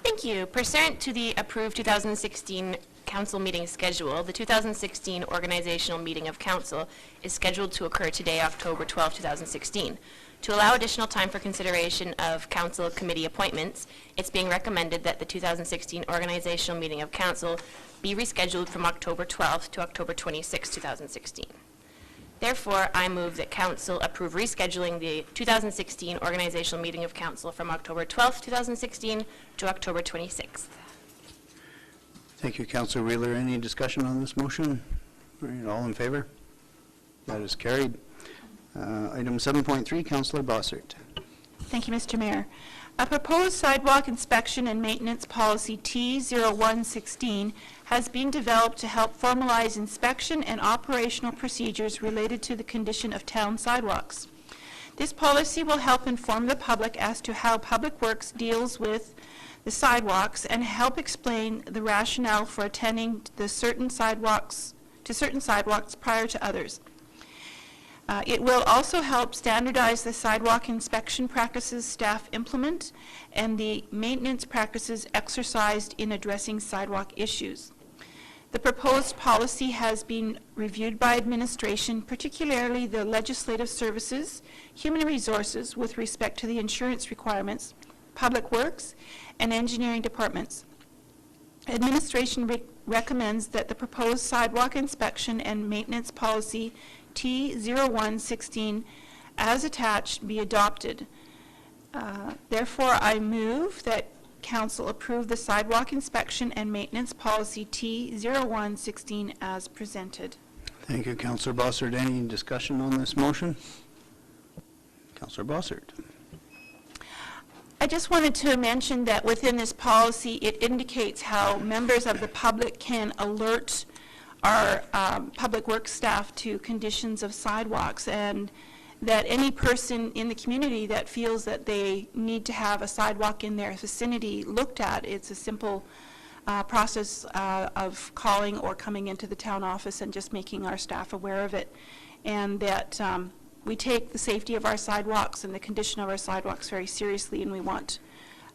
S11: Thank you. Pursuant to the approved 2016 council meeting schedule, the 2016 organizational meeting of council is scheduled to occur today, October 12, 2016. To allow additional time for consideration of council committee appointments, it's being recommended that the 2016 organizational meeting of council be rescheduled from October 12th to October 26, 2016. Therefore, I move that council approve rescheduling the 2016 organizational meeting of council from October 12th, 2016 to October 26th.
S1: Thank you, Councillor Wheeler. Any discussion on this motion? All right, all in favor? That is carried. Item 7.3, Councillor Bossert.
S6: Thank you, Mr. Mayor. A proposed sidewalk inspection and maintenance policy T0116 has been developed to help formalize inspection and operational procedures related to the condition of town sidewalks. This policy will help inform the public as to how Public Works deals with the sidewalks and help explain the rationale for attending to certain sidewalks prior to others. It will also help standardize the sidewalk inspection practices staff implement and the maintenance practices exercised in addressing sidewalk issues. The proposed policy has been reviewed by administration, particularly the legislative services, human resources with respect to the insurance requirements, Public Works, and engineering departments. Administration recommends that the proposed sidewalk inspection and maintenance policy T0116 as attached be adopted. Therefore, I move that Council approve the sidewalk inspection and maintenance policy T0116 as presented.
S1: Thank you, Councillor Bossert. Any discussion on this motion? Councillor Bossert.
S6: I just wanted to mention that within this policy, it indicates how members of the public can alert our Public Works staff to conditions of sidewalks, and that any person in the community that feels that they need to have a sidewalk in their vicinity looked at, it's a simple process of calling or coming into the town office and just making our staff aware of it, and that we take the safety of our sidewalks and the condition of our sidewalks very seriously, and we want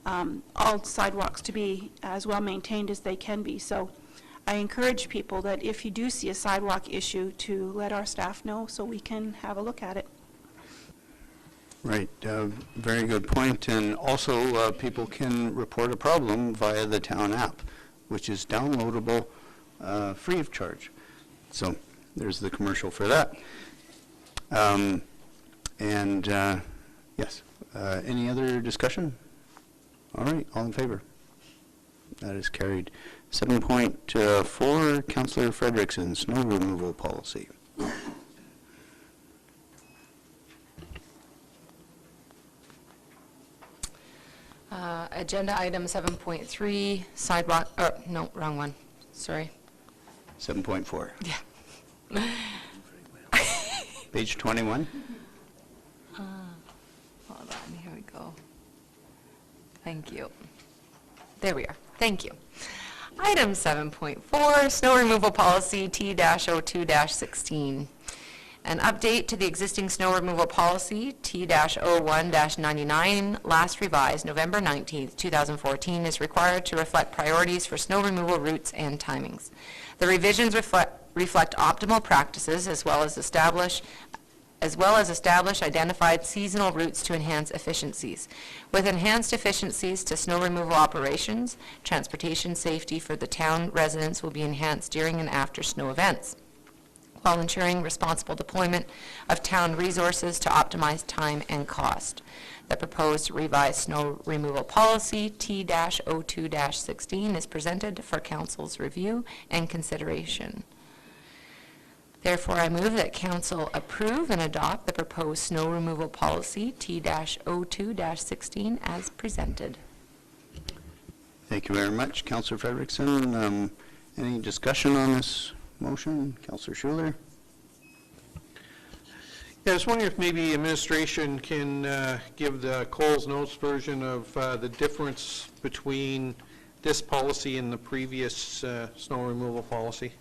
S6: all sidewalks to be as well maintained as they can be. So I encourage people that if you do see a sidewalk issue, to let our staff know so we can have a look at it.
S1: Right, very good point. And also, people can report a problem via the town app, which is downloadable free of charge. So there's the commercial for that. Yes, any other discussion? All right, all in favor? That is carried. 7.4, Councillor Frederickson, snow removal policy.
S7: Agenda item 7.3, sidewalk, no, wrong one, sorry.
S1: 7.4.
S7: Yeah.
S1: Page 21.
S7: Hold on, here we go. Thank you. There we are, thank you. Item 7.4, snow removal policy T-02-16. An update to the existing snow removal policy T-01-99, last revised November 19th, 2014, is required to reflect priorities for snow removal routes and timings. The revisions reflect optimal practices as well as establish identified seasonal routes to enhance efficiencies. With enhanced efficiencies to snow removal operations, transportation safety for the town residents will be enhanced during and after snow events, while ensuring responsible deployment of town resources to optimize time and cost. The proposed revised snow removal policy T-02-16 is presented for council's review and consideration. Therefore, I move that council approve and adopt the proposed snow removal policy T-02-16 as presented.
S1: Thank you very much, Councillor Frederickson. Any discussion on this motion? Councillor Schuler?
S2: Yeah, I was wondering if maybe administration can give the Coles Notes version of the difference between this policy and the previous snow removal policy.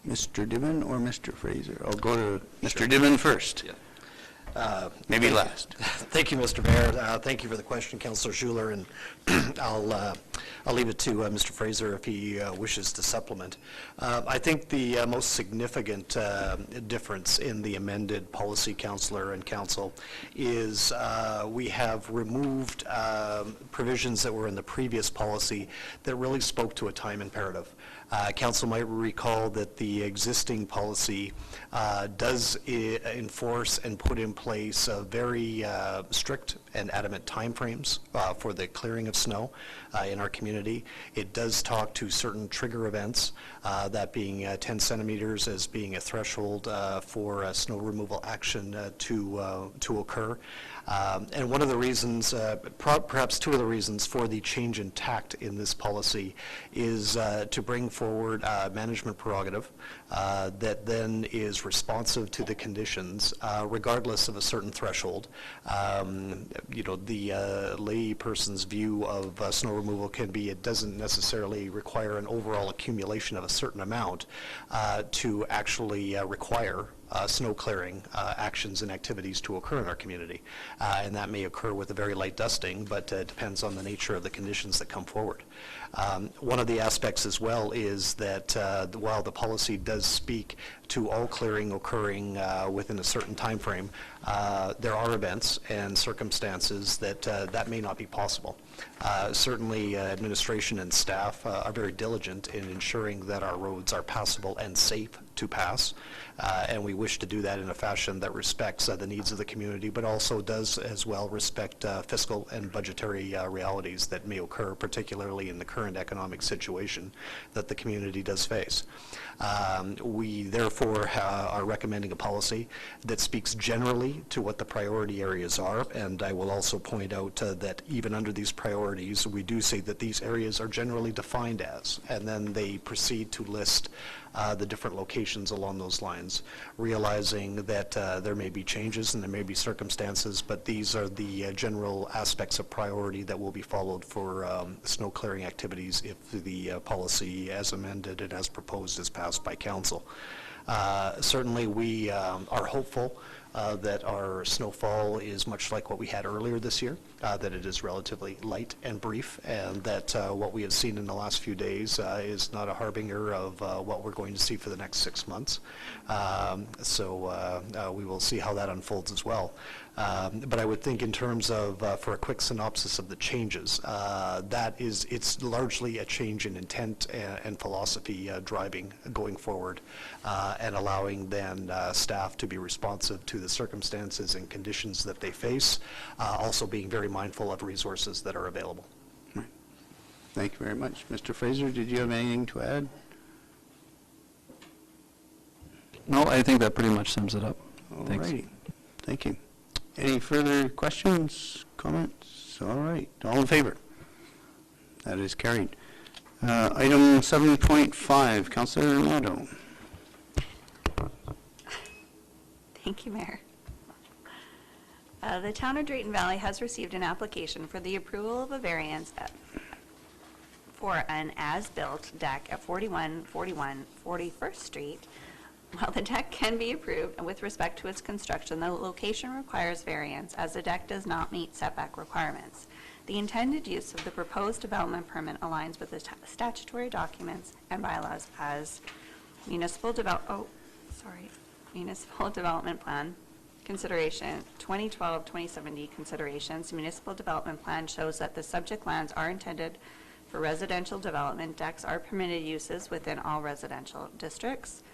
S1: Mr. Diven or Mr. Fraser? I'll go to Mr. Diven first. Maybe last.
S12: Thank you, Mr. Mayor. Thank you for the question, Councillor Schuler, and I'll leave it to Mr. Fraser if he wishes to supplement. I think the most significant difference in the amended policy, Councillor and Council, is we have removed provisions that were in the previous policy that really spoke to a time imperative. Council might recall that the existing policy does enforce and put in place very strict and adamant timeframes for the clearing of snow in our community. It does talk to certain trigger events, that being 10 centimeters as being a threshold for snow removal action to occur. And one of the reasons, perhaps two of the reasons for the change in tact in this policy is to bring forward management prerogative that then is responsive to the conditions, regardless of a certain threshold. You know, the lay person's view of snow removal can be it doesn't necessarily require an overall accumulation of a certain amount to actually require snow clearing actions and activities to occur in our community. And that may occur with a very light dusting, but it depends on the nature of the conditions that come forward. One of the aspects as well is that while the policy does speak to all clearing occurring within a certain time frame, there are events and circumstances that that may not be possible. Certainly administration and staff are very diligent in ensuring that our roads are passable and safe to pass, and we wish to do that in a fashion that respects the needs of the community, but also does as well respect fiscal and budgetary realities that may occur, particularly in the current economic situation that the community does face. We therefore are recommending a policy that speaks generally to what the priority areas are, and I will also point out that even under these priorities, we do say that these areas are generally defined as, and then they proceed to list the different locations along those lines, realizing that there may be changes and there may be circumstances, but these are the general aspects of priority that will be followed for snow clearing activities if the policy as amended and as proposed is passed by council. Certainly we are hopeful that our snowfall is much like what we had earlier this year, that it is relatively light and brief, and that what we have seen in the last few days is not a harbinger of what we're going to see for the next 6 months. So we will see how that unfolds as well. But I would think in terms of, for a quick synopsis of the changes, it's largely a change in intent and philosophy driving going forward, and allowing then staff to be responsive to the circumstances and conditions that they face, also being very mindful of resources that are available.
S1: Thank you very much. Mr. Fraser, did you have anything to add?
S13: No, I think that pretty much sums it up.
S1: All
S13: Thanks.
S1: righty. Thank you. Any further questions, comments? All right, all in favor? That is carried. Item 7.5, Councillor Nadeau.
S5: Thank you, Mayor. The town of Drayton Valley has received an application for the approval of a variance for an as-built deck at 4141 41st Street. While the deck can be approved with respect to its construction, the location requires variance as the deck does not meet setback requirements. The intended use of the proposed development permit aligns with the statutory documents and bylaws as municipal development plan consideration, 2012-2070 considerations. Municipal development plan shows that the subject lands are intended for residential development. Decks are permitted uses within all residential districts.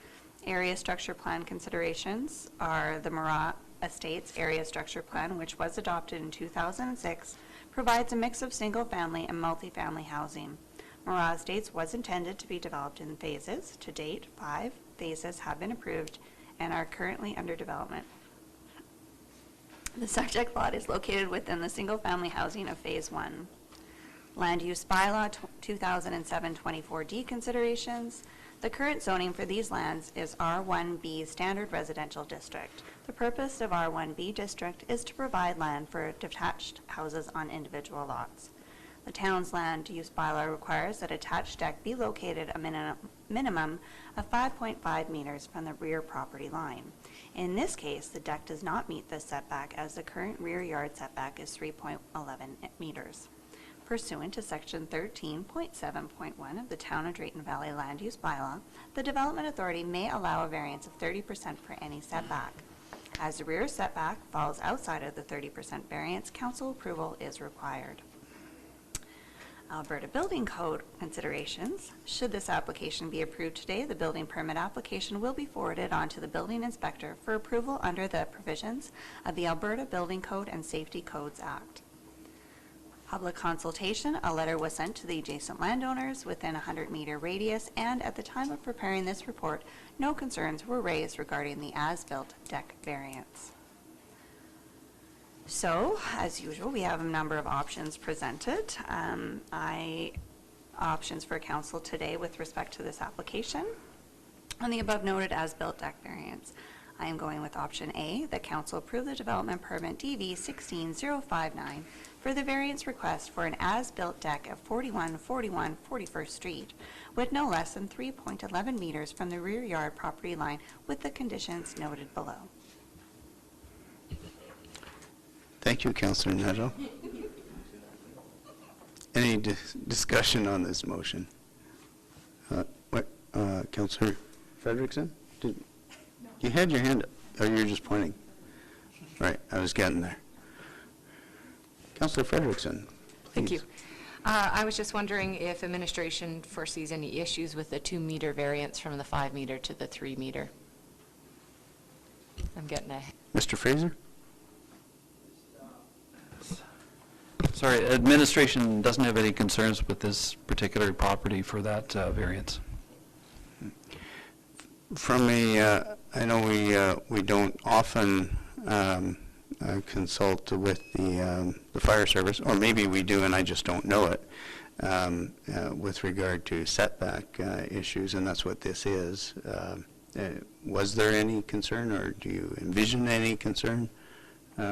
S5: Area structure plan considerations are the Murrah Estates Area Structure Plan, which was adopted in 2006, provides a mix of single-family and multifamily housing. Murrah Estates was intended to be developed in phases. To date, 5 phases have been approved and are currently under development. The subject lot is located within the single-family housing of Phase 1. Land Use Bylaw 2007-24D considerations. The current zoning for these lands is R1B Standard Residential District. The purpose of R1B District is to provide land for detached houses on individual lots. The town's land use bylaw requires that attached deck be located a minimum of 5.5 meters from the rear property line. In this case, the deck does not meet this setback as the current rear yard setback is 3.11 meters. Pursuant to Section 13.7.1 of the Town of Drayton Valley Land Use Bylaw, the Development Authority may allow a variance of 30% for any setback. As the rear setback falls outside of the 30% variance, council approval is required. Alberta Building Code considerations. Should this application be approved today, the building permit application will be forwarded on to the building inspector for approval under the provisions of the Alberta Building Code and Safety Codes Act. Public consultation, a letter was sent to the adjacent landowners within a 100-meter radius, and at the time of preparing this report, no concerns were raised regarding the as-built deck variance. So, as usual, we have a number of options presented. Options for council today with respect to this application. On the above noted as-built deck variance, I am going with option A, that council approve the development permit DV 16059 for the variance request for an as-built deck at 4141 41st Street with no less than 3.11 meters from the rear yard property line with the conditions noted below.
S1: Thank you, Councillor Nadeau. Any discussion on this motion? Councillor Frederickson? You had your hand up, or you're just pointing? Right, I was getting there. Councillor Frederickson,
S7: Thank you.
S1: please.
S7: I was just wondering if administration foresees any issues with the 2-meter variance from the 5-meter to the 3-meter. I'm getting a...
S1: Mr. Fraser?
S13: Sorry, administration doesn't have any concerns with this particular property for that variance.
S1: From a, I know we don't often consult with the fire service, or maybe we do and I just don't know it, with regard to setback issues, and that's what this is. Was there any concern, or do you envision any concern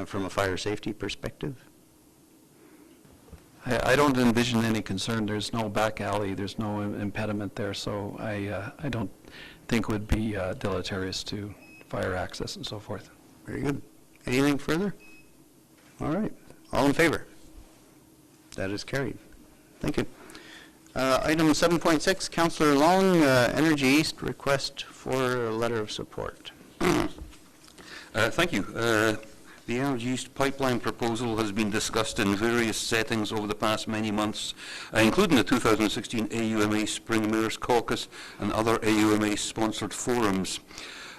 S1: from a fire safety perspective?
S13: I don't envision any concern. There's no back alley, there's no impediment there, so I don't think it would be deleterious to fire access and so forth.
S1: Very good. Anything further? All right. All in favor? That is carried. Thank you. Item 7.6, Councillor Long, Energy East request for a letter of support.
S3: Thank you. The Energy East pipeline proposal has been discussed in various settings over the past many months, including the 2016 AUMA Spring Mayors Caucus and other AUMA-sponsored forums.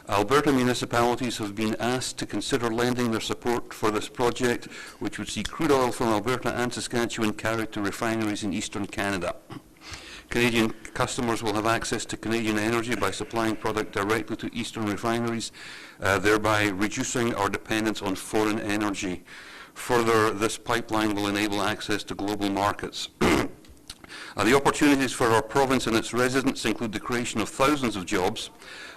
S3: Alberta municipalities have been asked to consider lending their support for this project, which would see crude oil from Alberta and Saskatchewan carried to refineries in eastern Canada. Canadian customers will have access to Canadian energy by supplying product directly to eastern refineries, thereby reducing our dependence on foreign energy. Further, this pipeline will enable access to global markets. The opportunities for our province and its residents include the creation of thousands of jobs.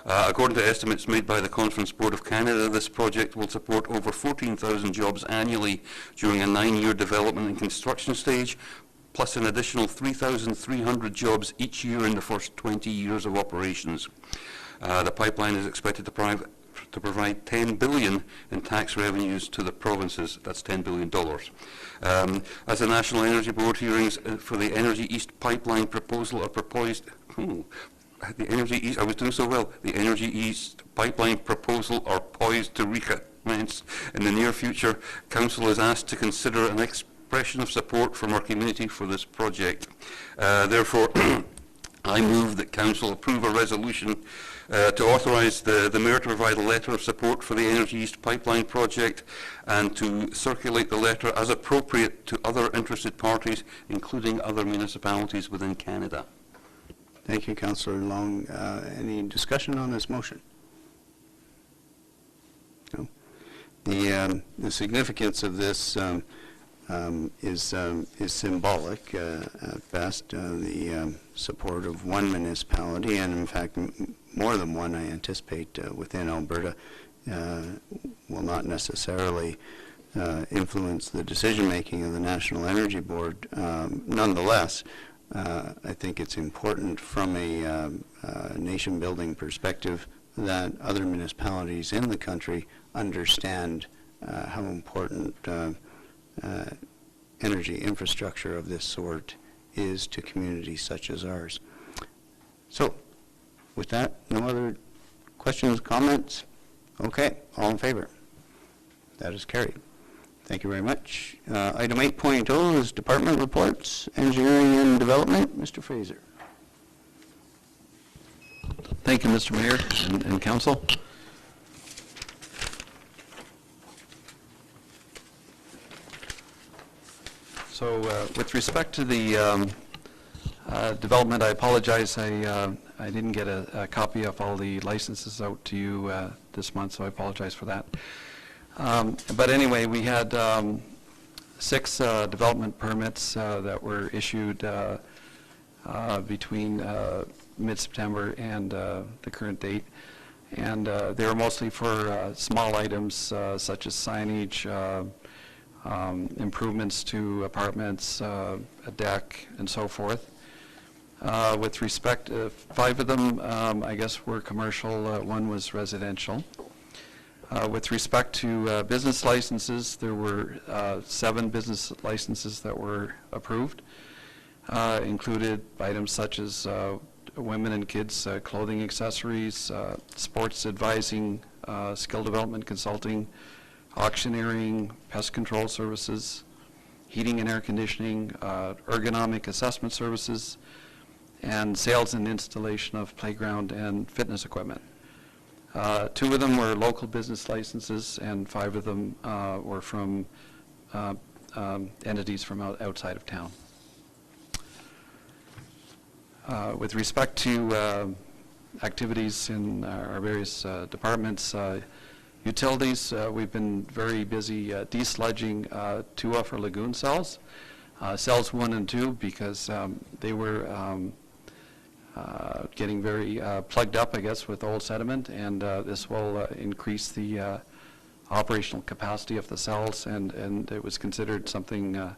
S3: According to estimates made by the Conference Board of Canada, this project will support over 14,000 jobs annually during a 9-year development and construction stage, plus an additional 3,300 jobs each year in the first 20 years of operations. The pipeline is expected to provide $10 billion in tax revenues to the provinces. That's $10 billion. As the National Energy Board hearings for the Energy East pipeline proposal are proposed, the Energy East, I was doing so well, the Energy East pipeline proposal are poised to recommence in the near future. Council is asked to consider an expression of support from our community for this project. Therefore, I move that Council approve a resolution to authorise the Mayor to provide a letter of support for the Energy East pipeline project and to circulate the letter as appropriate to other interested parties, including other municipalities within Canada.
S1: Thank you, Councillor Long. Any discussion on this motion? No. The significance of this is symbolic at best. The support of one municipality, and in fact more than one, I anticipate, within Alberta, will not necessarily influence the decision-making of the National Energy Board. Nonetheless, I think it's important from a nation-building perspective that other municipalities in the country understand how important energy infrastructure of this sort is to communities such as ours. So, with that, no other questions, comments? Okay, all in favor? That is carried. Thank you very much. Item 8.0 is department reports, engineering and development. Mr. Fraser.
S13: Thank you, Mr. Mayor and Council. So with respect to the development, I apologize, I didn't get a copy of all the licenses out to you this month, so I apologize for that. But anyway, we had 6 development permits that were issued between mid-September and the current date. And they were mostly for small items such as signage, improvements to apartments, a deck, and so forth. With respect to 5 of them, I guess were commercial, 1 was residential. With respect to business licenses, there were 7 business licenses that were approved. Included items such as women and kids clothing accessories, sports advising, skill development consulting, auctioneering, pest control services, heating and air conditioning, ergonomic assessment services, and sales and installation of playground and fitness equipment. 2 of them were local business licenses, and 5 of them were from entities from outside of town. With respect to activities in our various departments, utilities, we've been very busy desludging 2 of our lagoon cells, cells 1 and 2, because they were getting very plugged up, I guess, with old sediment, and this will increase the operational capacity of the cells, and it was considered something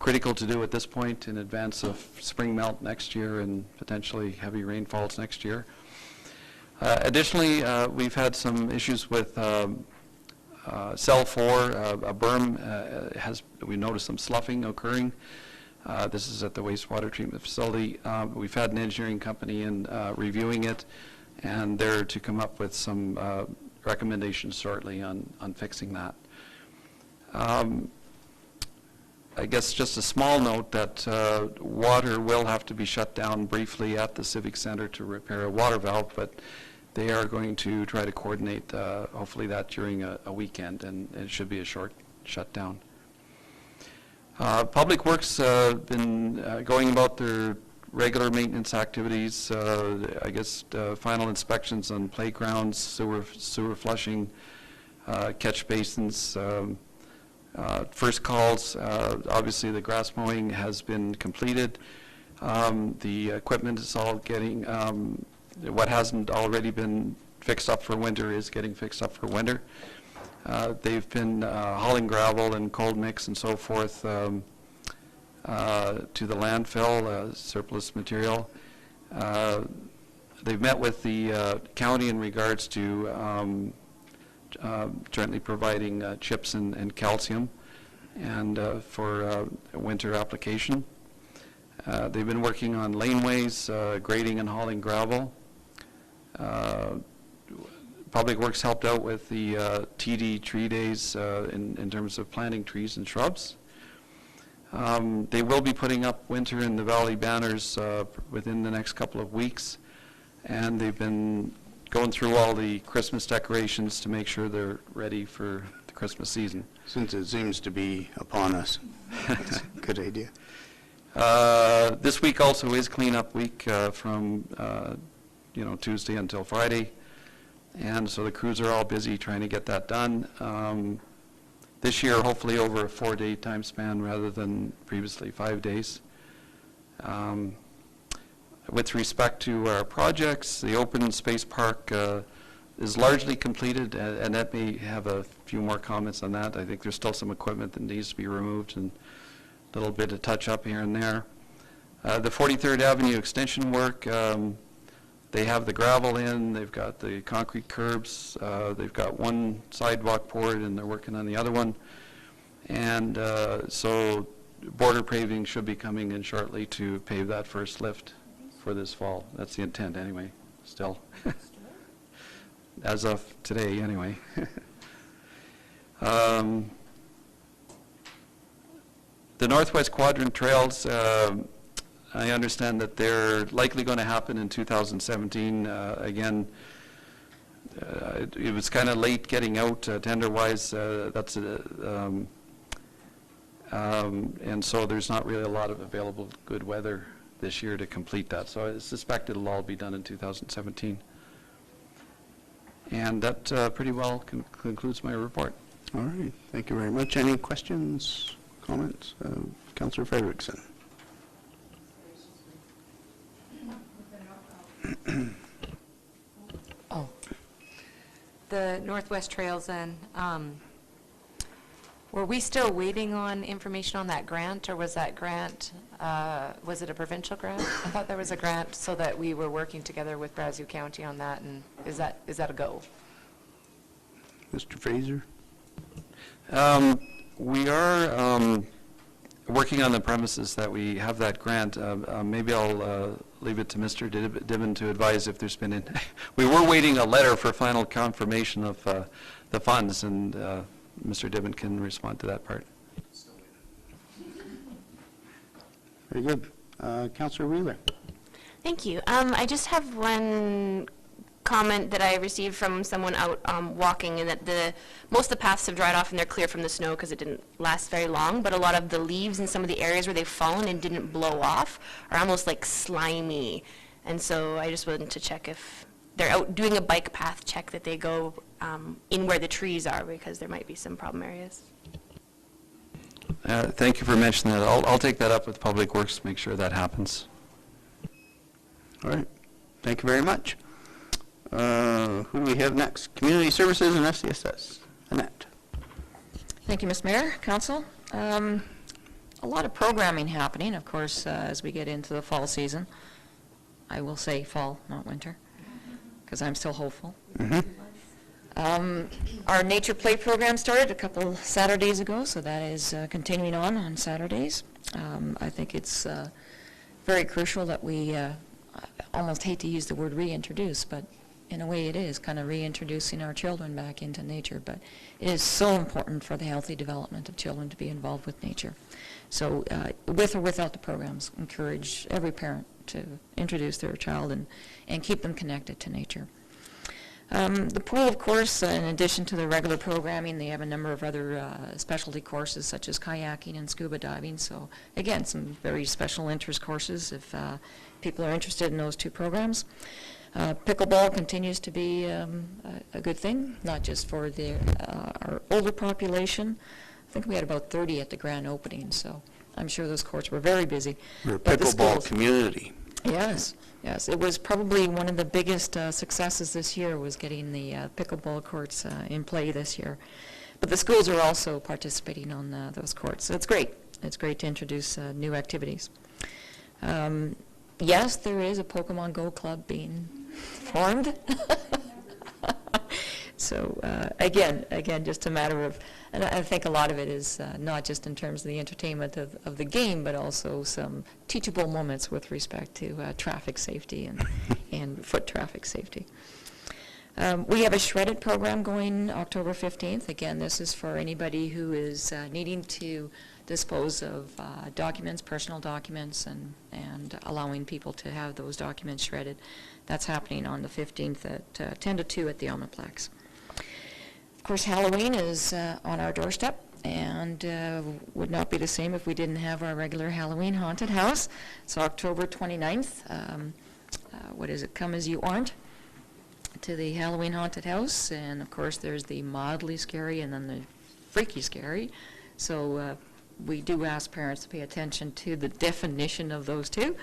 S13: critical to do at this point in advance of spring melt next year and potentially heavy rainfalls next year. Additionally, we've had some issues with Cell 4, a berm we noticed some sloughing occurring. This is at the wastewater treatment facility. We've had an engineering company in reviewing it, and they're to come up with some recommendations shortly on fixing that. I guess just a small note that water will have to be shut down briefly at the Civic Center to repair a water valve, but they are going to try to coordinate, hopefully that during a weekend, and it should be a short shutdown. Public Works been going about their regular maintenance activities, I guess final inspections on playgrounds, sewer flushing, catch basins, first calls. Obviously the grass mowing has been completed. The equipment is all getting, what hasn't already been fixed up for winter is getting fixed up for winter. They've been hauling gravel and cold mix and so forth to the landfill, surplus material. They've met with the county in regards to jointly providing chips and calcium and for winter application. They've been working on laneways, grading and hauling gravel. Public Works helped out with the TD tree days in terms of planting trees and shrubs. They will be putting up winter in the Valley banners within the next couple of weeks, and they've been going through all the Christmas decorations to make sure they're ready for the Christmas season.
S1: Since it seems to be upon us. That's a good idea.
S13: This week also is cleanup week from Tuesday until Friday. And so the crews are all busy trying to get that done. This year, hopefully over a 4-day time span rather than previously 5 days. With respect to our projects, the open space park is largely completed. Annette may have a few more comments on that. I think there's still some equipment that needs to be removed and a little bit of touch up here and there. The 43rd Avenue extension work, they have the gravel in, they've got the concrete curbs, they've got one sidewalk poured and they're working on the other one. And so border paving should be coming in shortly to pave that first lift for this fall. That's the intent anyway, still. As of today anyway. The Northwest Quadrant Trails, I understand that they're likely going to happen in 2017. Again, it was kind of late getting out tender-wise. And so there's not really a lot of available good weather this year to complete that. So I suspect it'll all be done in 2017. And that pretty well concludes my report.
S1: All right. Thank you very much. Any questions, comments? Councillor Frederickson.
S7: Oh, the Northwest Trails then, were we still waiting on information on that grant, or was that grant, was it a provincial grant? I thought there was a grant so that we were working together with Brazeau County on that, and is that a go?
S1: Mr. Fraser?
S13: We are working on the premises that we have that grant. Maybe I'll leave it to Mr. Dibben to advise if there's been we were waiting a letter for final confirmation of the funds, and Mr. Dibben can respond to that part.
S1: Very good. Councillor Wheeler.
S11: Thank you. I just have one comment that I received from someone out walking, and that most of the paths have dried off and they're clear from the snow because it didn't last very long, but a lot of the leaves in some of the areas where they've fallen and didn't blow off are almost like slimy. And so I just wanted to check if they're out doing a bike path check, that they go in where the trees are, because there might be some problem areas.
S13: Thank you for mentioning that. I'll take that up with Public Works to make sure that happens.
S1: All right. Thank you very much. Who do we have next? Community Services and FCSS. Annette.
S14: Thank you, Mr. Mayor, Council. A lot of programming happening, of course, as we get into the fall season. I will say fall, not winter, because I'm still hopeful. Our Nature Play program started a couple Saturdays ago, so that is continuing on Saturdays. I think it's very crucial that we, I almost hate to use the word reintroduce, but in a way it is, kind of reintroducing our children back into nature. But it is so important for the healthy development of children to be involved with nature. So with or without the programs, encourage every parent to introduce their child and keep them connected to nature. The pool, of course, in addition to the regular programming, they have a number of other specialty courses such as kayaking and scuba diving. So again, some very special interest courses if people are interested in those two programs. Pickleball continues to be a good thing, not just for our older population. I think we had about 30 at the grand opening, so I'm sure those courts were very busy.
S1: We're a
S14: But the
S1: pickleball
S14: schools-
S1: community.
S14: Yes, yes. It was probably one of the biggest successes this year was getting the pickleball courts in play this year. But the schools are also participating on those courts, so it's great. It's great to introduce new activities. Yes, there is a Pokemon Go club being formed. So again, just a matter of, and I think a lot of it is not just in terms of the entertainment of the game, but also some teachable moments with respect to traffic safety and foot traffic safety. We have a shredded program going October 15th. Again, this is for anybody who is needing to dispose of documents, personal documents, and allowing people to have those documents shredded. That's happening on the 15th at 10 to 2 at the Omniplex. Of course, Halloween is on our doorstep, and would not be the same if we didn't have our regular Halloween haunted house. It's October 29th. What is it? Come as you aren't to the Halloween haunted house, and of course there's the mildly scary and then the freaky scary. So we do ask parents to pay attention to the definition of those two.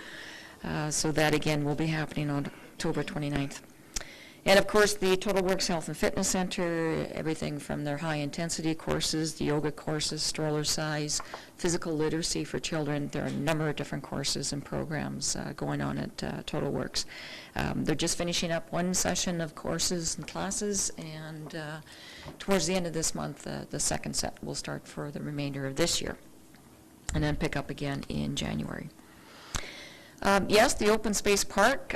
S14: So that again will be happening on October 29th. And of course, the Total Works Health and Fitness Center, everything from their high-intensity courses, the yoga courses, stroller size, physical literacy for children. There are a number of different courses and programs going on at Total Works. They're just finishing up one session of courses and classes, and towards the end of this month, the second set will start for the remainder of this year, and then pick up again in January. Yes, the open space park,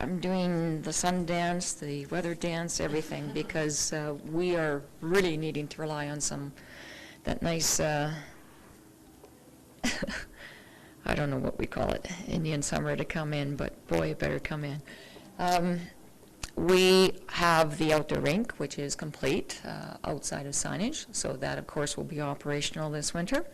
S14: I'm doing the sun dance, the weather dance, everything, because we are really needing to rely on that nice, I don't know what we call it, Indian summer to come in, but boy, it better come in. We have the outdoor rink, which is complete outside of signage, so that, of course, will be operational this winter.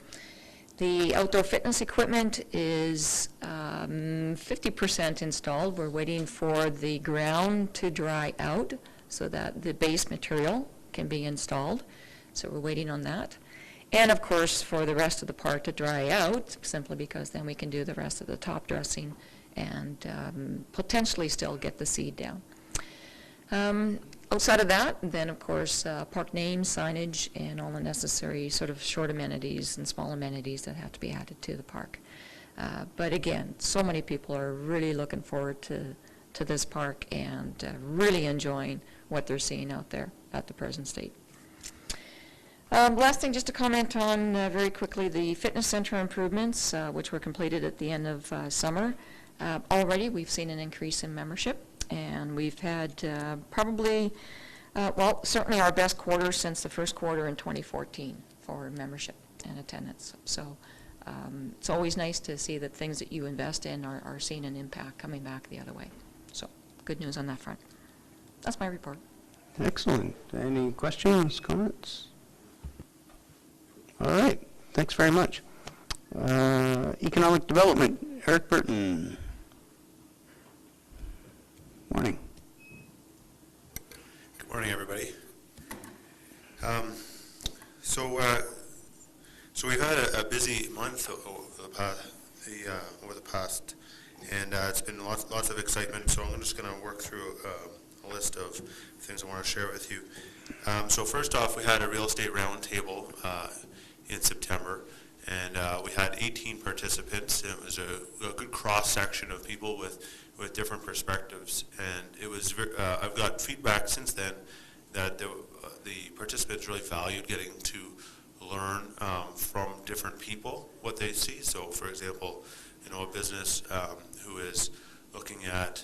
S14: The outdoor fitness equipment is 50% installed. We're waiting for the ground to dry out so that the base material can be installed. So we're waiting on that. And of course, for the rest of the park to dry out, simply because then we can do the rest of the top dressing and potentially still get the seed down. Outside of that, then of course, park name, signage, and all the necessary sort of short amenities and small amenities that have to be added to the park. But again, so many people are really looking forward to this park and really enjoying what they're seeing out there at the present state. Last thing, just to comment on very quickly, the fitness center improvements, which were completed at the end of summer. Already, we've seen an increase in membership. And we've had probably, certainly our best quarter since the first quarter in 2014 for membership and attendance. So it's always nice to see that things that you invest in are seeing an impact coming back the other way. So good news on that front. That's my report.
S1: Excellent. Any questions, comments? All right. Thanks very much. Economic Development, Eric Burton. Morning.
S15: Good morning, everybody. So we've had a busy month over the past, and it's been lots of excitement. So I'm just going to work through a list of things I want to share with you. So first off, we had a real estate roundtable in September, And we had 18 participants. It was a good cross-section of people with different perspectives. And it was, I've got feedback since then that the participants really valued getting to learn from different people what they see. So, for example, a business who is looking at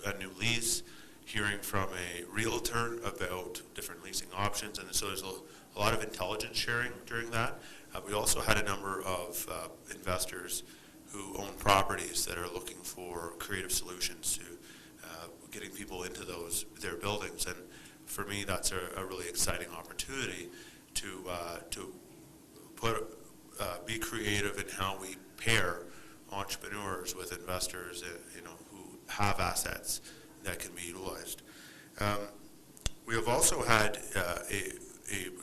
S15: a new lease, hearing from a realtor about different leasing options, and so there's a lot of intelligence sharing during that. We also had a number of investors who own properties that are looking for creative solutions to getting people into their buildings, and for me that's a really exciting opportunity to be creative in how we pair entrepreneurs with investors who have assets that can be utilized. We have also had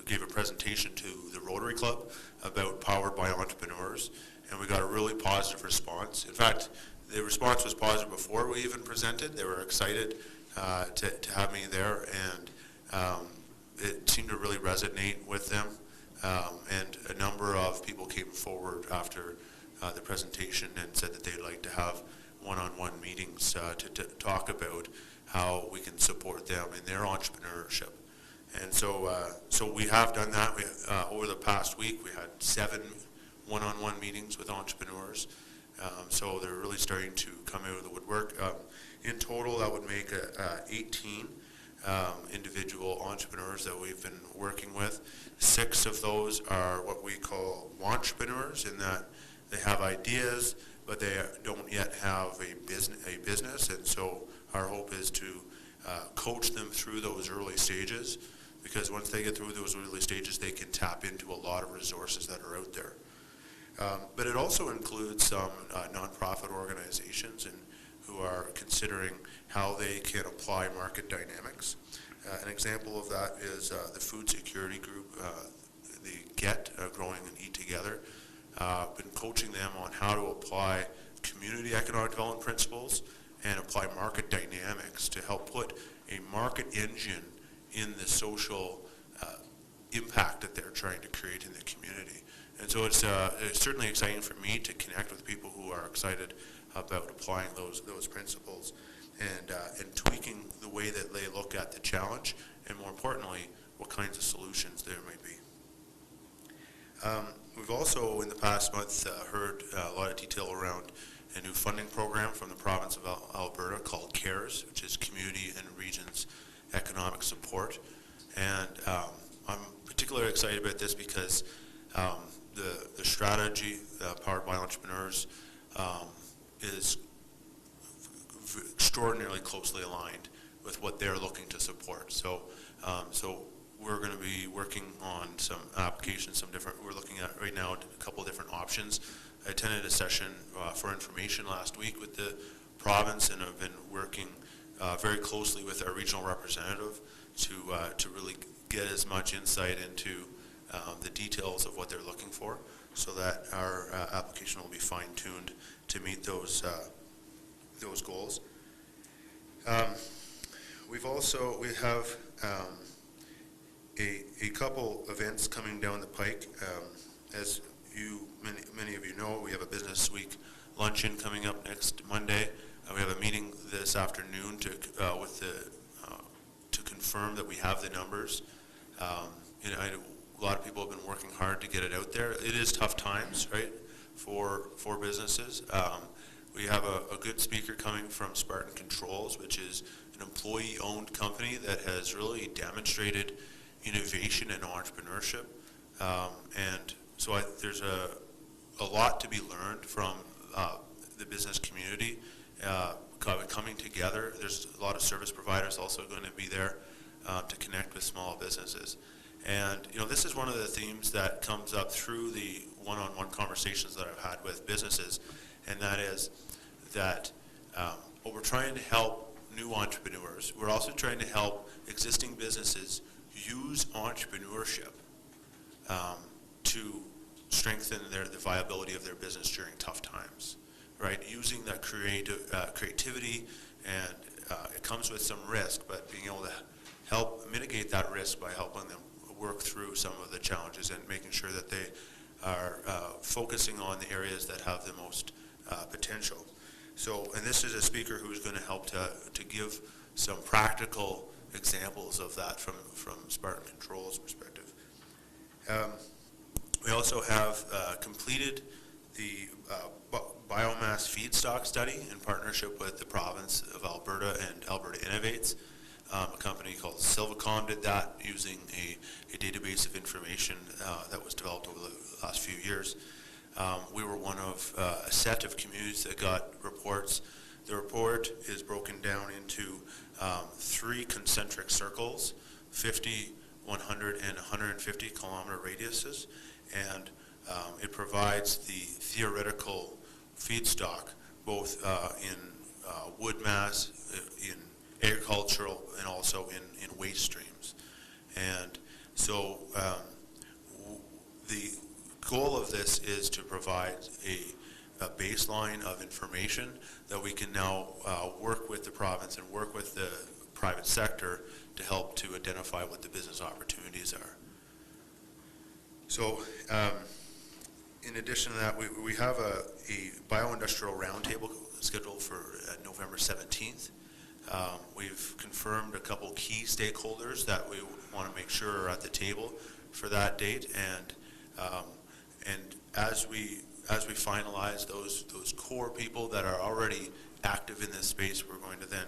S15: gave a presentation to the Rotary Club about Powered by Entrepreneurs, and we got a really positive response. In fact, the response was positive before we even presented. They were excited to have me there, and it seemed to really resonate with them. And a number of people came forward after the presentation and said that they'd like to have one-on-one meetings to talk about how we can support them in their entrepreneurship. And so we have done that. Over the past week, we had 7 one-on-one meetings with entrepreneurs. So they're really starting to come out of the woodwork. In total, that would make 18 individual entrepreneurs that we've been working with. 6 of those are what we call wantrepreneurs, in that they have ideas, but they don't yet have a business. And so our hope is to coach them through those early stages, because once they get through those early stages, they can tap into a lot of resources that are out there. But it also includes some nonprofit organizations and who are considering how they can apply market dynamics. An example of that is the food security group, the GET, Growing and Eat Together. Been coaching them on how to apply community economic development principles and apply market dynamics to help put a market engine in the social impact that they're trying to create in the community. And so it's certainly exciting for me to connect with people who are excited about applying those principles and tweaking the way that they look at the challenge, and more importantly, what kinds of solutions there might be. We've also, in the past month, heard a lot of detail around a new funding program from the province of Alberta called CARES, which is Community and Regions Economic Support. And I'm particularly excited about this because the strategy, Powered by Entrepreneurs, is extraordinarily closely aligned with what they're looking to support. So we're going to be working on some applications, we're looking at right now a couple of different options. I attended a session for information last week with the province, and I've been working very closely with our regional representative to really get as much insight into the details of what they're looking for, so that our application will be fine-tuned to meet those goals. We have a couple events coming down the pike. As many of you know, we have a Business Week luncheon coming up next Monday. We have a meeting this afternoon to confirm that we have the numbers. A lot of people have been working hard to get it out there. It is tough times, right, for businesses. We have a good speaker coming from Spartan Controls, which is an employee-owned company that has really demonstrated innovation and entrepreneurship. And so there's a lot to be learned from the business community coming together. There's a lot of service providers also going to be there to connect with small businesses. And this is one of the themes that comes up through the one-on-one conversations that I've had with businesses, and that is that we're trying to help new entrepreneurs. We're also trying to help existing businesses use entrepreneurship to strengthen the viability of their business during tough times, right? Using that creativity, and it comes with some risk, but being able to help mitigate that risk by helping them work through some of the challenges and making sure that they are focusing on the areas that have the most potential. So, and this is a speaker who's going to help to give some practical examples of that from Spartan Control's perspective. We also have completed the biomass feedstock study in partnership with the province of Alberta and Alberta Innovates. A company called Silvacom did that using a database of information that was developed over the last few years. We were one of a set of communities that got reports. The report is broken down into 3 concentric circles, 50, 100, and 150 kilometer radiuses, and it provides the theoretical feedstock both in wood mass, in agricultural, and also in waste streams. And so the goal of this is to provide a baseline of information that we can now work with the province and work with the private sector to help to identify what the business opportunities are. So in addition to that, we have a bioindustrial roundtable scheduled for November 17th. We've confirmed a couple key stakeholders that we want to make sure are at the table for that date, and as we finalize those core people that are already active in this space, we're going to then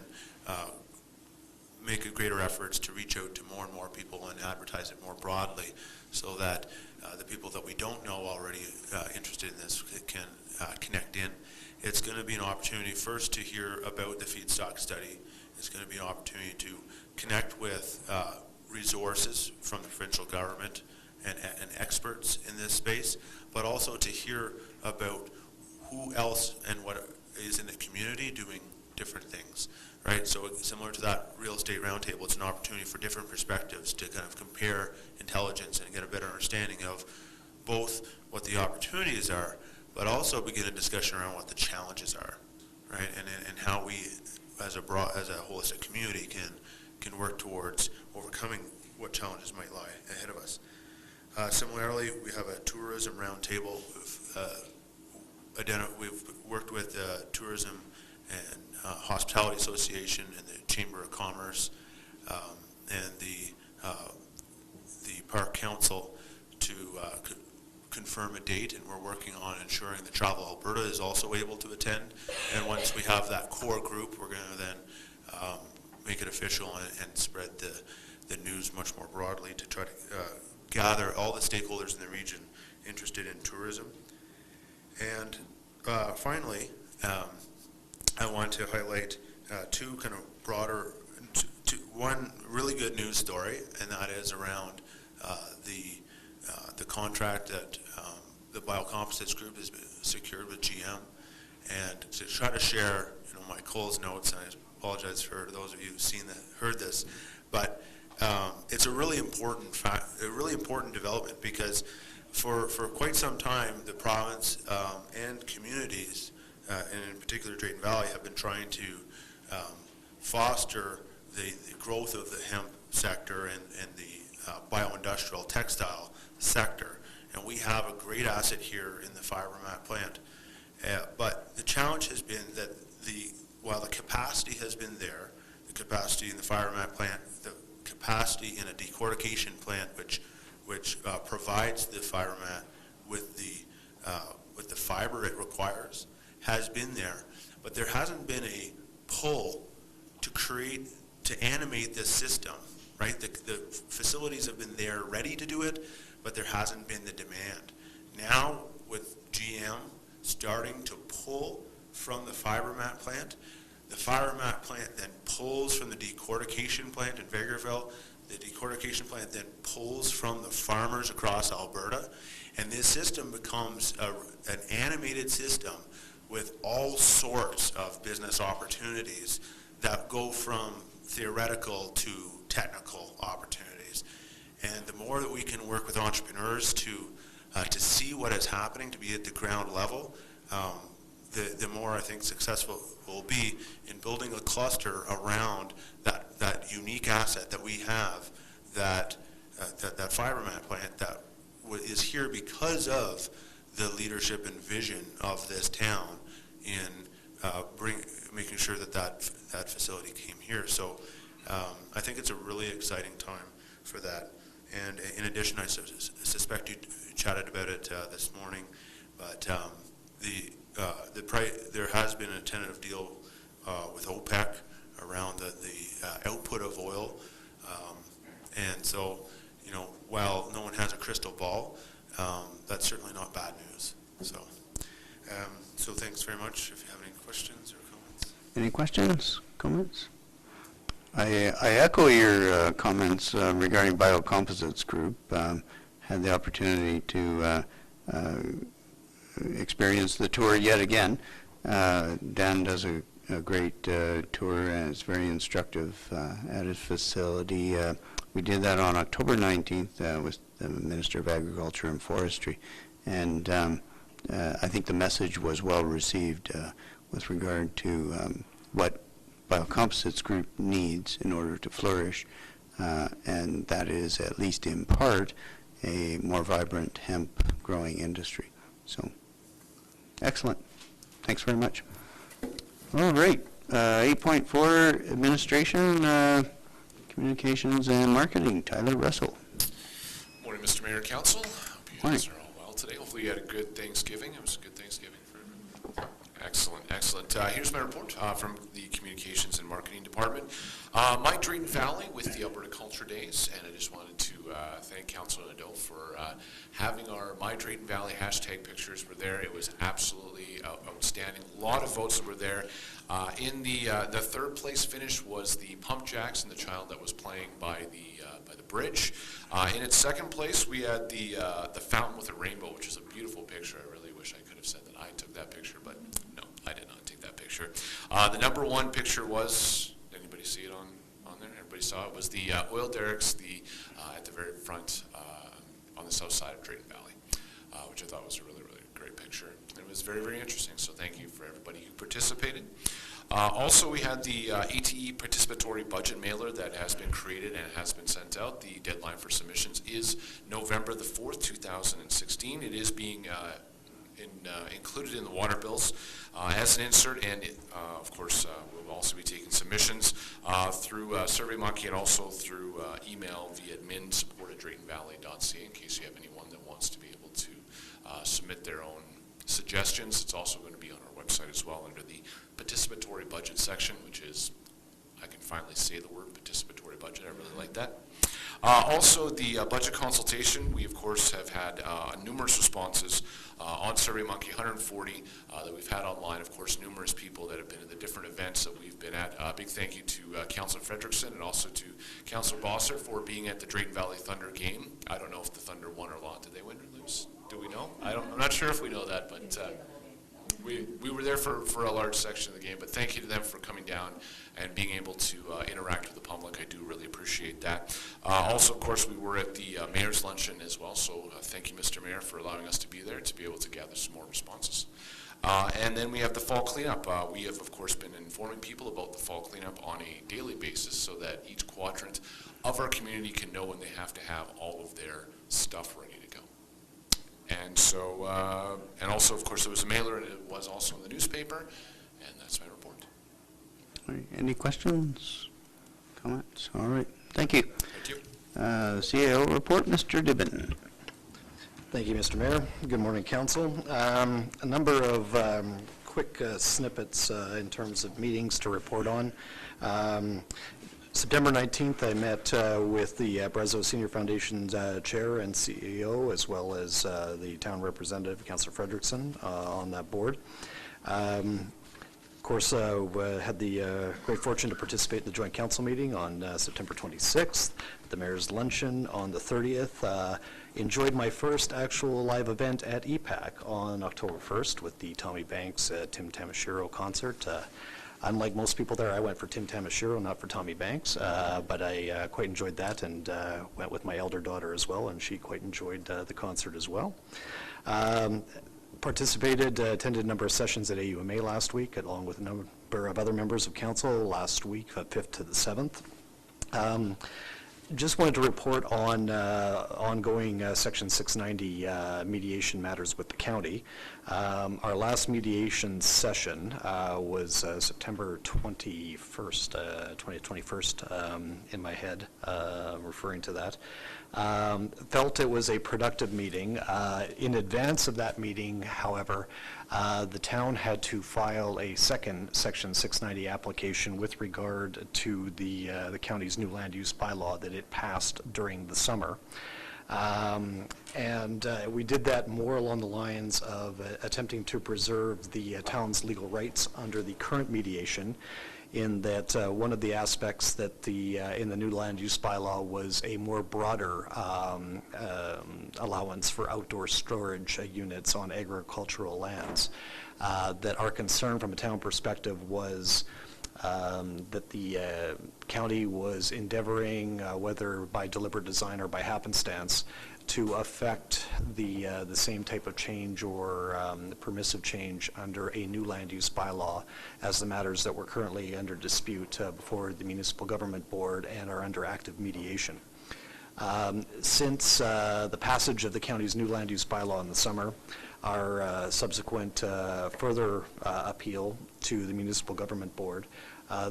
S15: make a greater efforts to reach out to more and more people and advertise it more broadly, so that the people that we don't know already interested in this can connect in. It's going to be an opportunity first to hear about the feedstock study. It's going to be an opportunity to connect with resources from the provincial government and experts in this space, but also to hear about who else and what is in the community doing different things, right? So similar to that real estate roundtable, it's an opportunity for different perspectives to kind of compare intelligence and get a better understanding of both what the opportunities are, but also begin a discussion around what the challenges are, right? And how we, as a holistic community, can work towards overcoming what challenges might lie ahead of us. Similarly, we have a tourism roundtable. We've worked with the Tourism and Hospitality Association and the Chamber of Commerce and the Park Council to confirm a date, and we're working on ensuring that Travel Alberta is also able to attend. And once we have that core group, we're going to then make it official and spread the news much more broadly to try to gather all the stakeholders in the region interested in tourism. And finally, I want to highlight 2 kind of broader, one really good news story, and that is around the contract that the Biocomposites Group has secured with GM, and to try to share, my Coles notes, and I apologize for those of you who've heard this, but it's a really important development, because for quite some time the province and communities, and in particular Drayton Valley, have been trying to foster the growth of the hemp sector and the bioindustrial textile sector. And we have a great asset here in the fiber mat plant. But the challenge has been that while the capacity has been there, the capacity in the fiber mat plant, the capacity in a decortication plant which provides the fiber mat with the fiber it requires, has been there, but there hasn't been a pull to animate this system, right? The facilities have been there ready to do it, but there hasn't been the demand. Now, with GM starting to pull from the fiber mat plant, the fiber mat plant then pulls from the decortication plant in Vegreville. The decortication plant then pulls from the farmers across Alberta, and this system becomes an animated system with all sorts of business opportunities that go from theoretical to technical opportunities. And the more that we can work with entrepreneurs to see what is happening, to be at the ground level, the more I think successful we'll be in building a cluster around that unique asset that we have, that fiber mat plant that is here because of the leadership and vision of this town in making sure that facility came here. So I think it's a really exciting time for that. And in addition, I suspect you chatted about it this morning, but there has been a tentative deal with OPEC around the output of oil. And so, you know, while no one has a crystal ball, that's certainly not bad news. So, so thanks very much. If you have any questions or comments.
S1: Any questions, comments? I echo your comments regarding Biocomposites Group. Had the opportunity to experience the tour yet again. Dan does a great tour, and it's very instructive at his facility. We did that on October 19th with the Minister of Agriculture and Forestry, and I think the message was well received with regard to what Biocomposites Group needs in order to flourish, and that is, at least in part, a more vibrant hemp growing industry. So, excellent. Thanks very much. All right. 8.4, Administration, Communications and Marketing. Tyler Russell.
S16: Morning, Mr. Mayor and Council. Hope you guys are all well today. Hopefully you had a good Thanksgiving. It was a good Thanksgiving for everyone. Excellent, excellent. Here's my report from the Communications and Marketing Department. My Drayton Valley with the Alberta Culture Days, and I just wanted to thank Councilor Nadeau for having our My Drayton Valley hashtag pictures were there. It was absolutely outstanding. A lot of votes that were there. In the third place finish was the Pump Jacks and the child that was playing by the bridge. In its second place, we had the fountain with a rainbow, which is a beautiful picture. I really wish I could have said that I took that picture, but no, I did not take that picture. The number one picture was, anybody see it on there? Everybody saw it, was the oil derricks at the very front on the south side of Drayton Valley, which I thought was a really, really great picture. It was very, very interesting, so thank you for everybody who participated. Also, we had the ATE participatory budget mailer that has been created and has been sent out. The deadline for submissions is November the 4th, 2016. It is being included in the water bills as an insert, and of course we'll also be taking submissions through SurveyMonkey and also through email via admin@draytonvalley.ca in case you have anyone that wants to be able to submit their own suggestions. It's also going to be on our website as well under the participatory budget section, which is, I can finally say the word participatory budget. I really like that. Also, the budget consultation, we of course have had numerous responses on SurveyMonkey, 140 that we've had online. Of course, numerous people that have been at the different events that we've been at. Big thank you to Councillor Frederickson and also to Councillor Bosser for being at the Drayton Valley Thunder game. I don't know if the Thunder won or lost. Did they win or lose? Do we know? I'm not sure if we know that, but we were there for a large section of the game, but thank you to them for coming down and being able to interact with the public. I do really appreciate that. Also, of course, we were at the Mayor's Luncheon as well, so thank you, Mr. Mayor, for allowing us to be there to be able to gather some more responses. And then we have the fall cleanup. We have, of course, been informing people about the fall cleanup on a daily basis so that each quadrant of our community can know when they have to have all of their stuff ready to go. And so, and also, of course, there was a mailer, and it was also in the newspaper, and that's my report.
S1: All right, any questions, comments? All right, thank you.
S16: Thank you.
S1: CAO report, Mr. Dibben.
S12: Thank you, Mr. Mayor. Good morning, Council. A number of quick snippets in terms of meetings to report on. September 19th, I met with the Brazeau Senior Foundation's chair and CEO, as well as the town representative, Councillor Frederickson, on that board. Of course, had the great fortune to participate in the joint council meeting on September 26th, the mayor's luncheon on the 30th. Enjoyed my first actual live event at EPAC on October 1st with the Tommy Banks Tim Tamashiro concert. Unlike most people there, I went for Tim Tamashiro, not for Tommy Banks, but I quite enjoyed that, and went with my elder daughter as well, and she quite enjoyed the concert as well. Attended a number of sessions at AUMA last week, along with a number of other members of council last week, 5th to the 7th. Just wanted to report on ongoing Section 690 mediation matters with the county. Our last mediation session was September 21st, 2021, in my head, referring to that. Felt it was a productive meeting. In advance of that meeting, however, the town had to file a second Section 690 application with regard to the county's new land use bylaw that it passed during the summer. We did that more along the lines of attempting to preserve the town's legal rights under the current mediation, in that one of the aspects that in the new land use bylaw was a more broader allowance for outdoor storage units on agricultural lands. That our concern from a town perspective was that the county was endeavoring, whether by deliberate design or by happenstance, to affect the same type of change or permissive change under a new land use bylaw as the matters that were currently under dispute before the Municipal Government Board and are under active mediation. Since the passage of the county's new land use bylaw in the summer, our subsequent further appeal to the Municipal Government Board,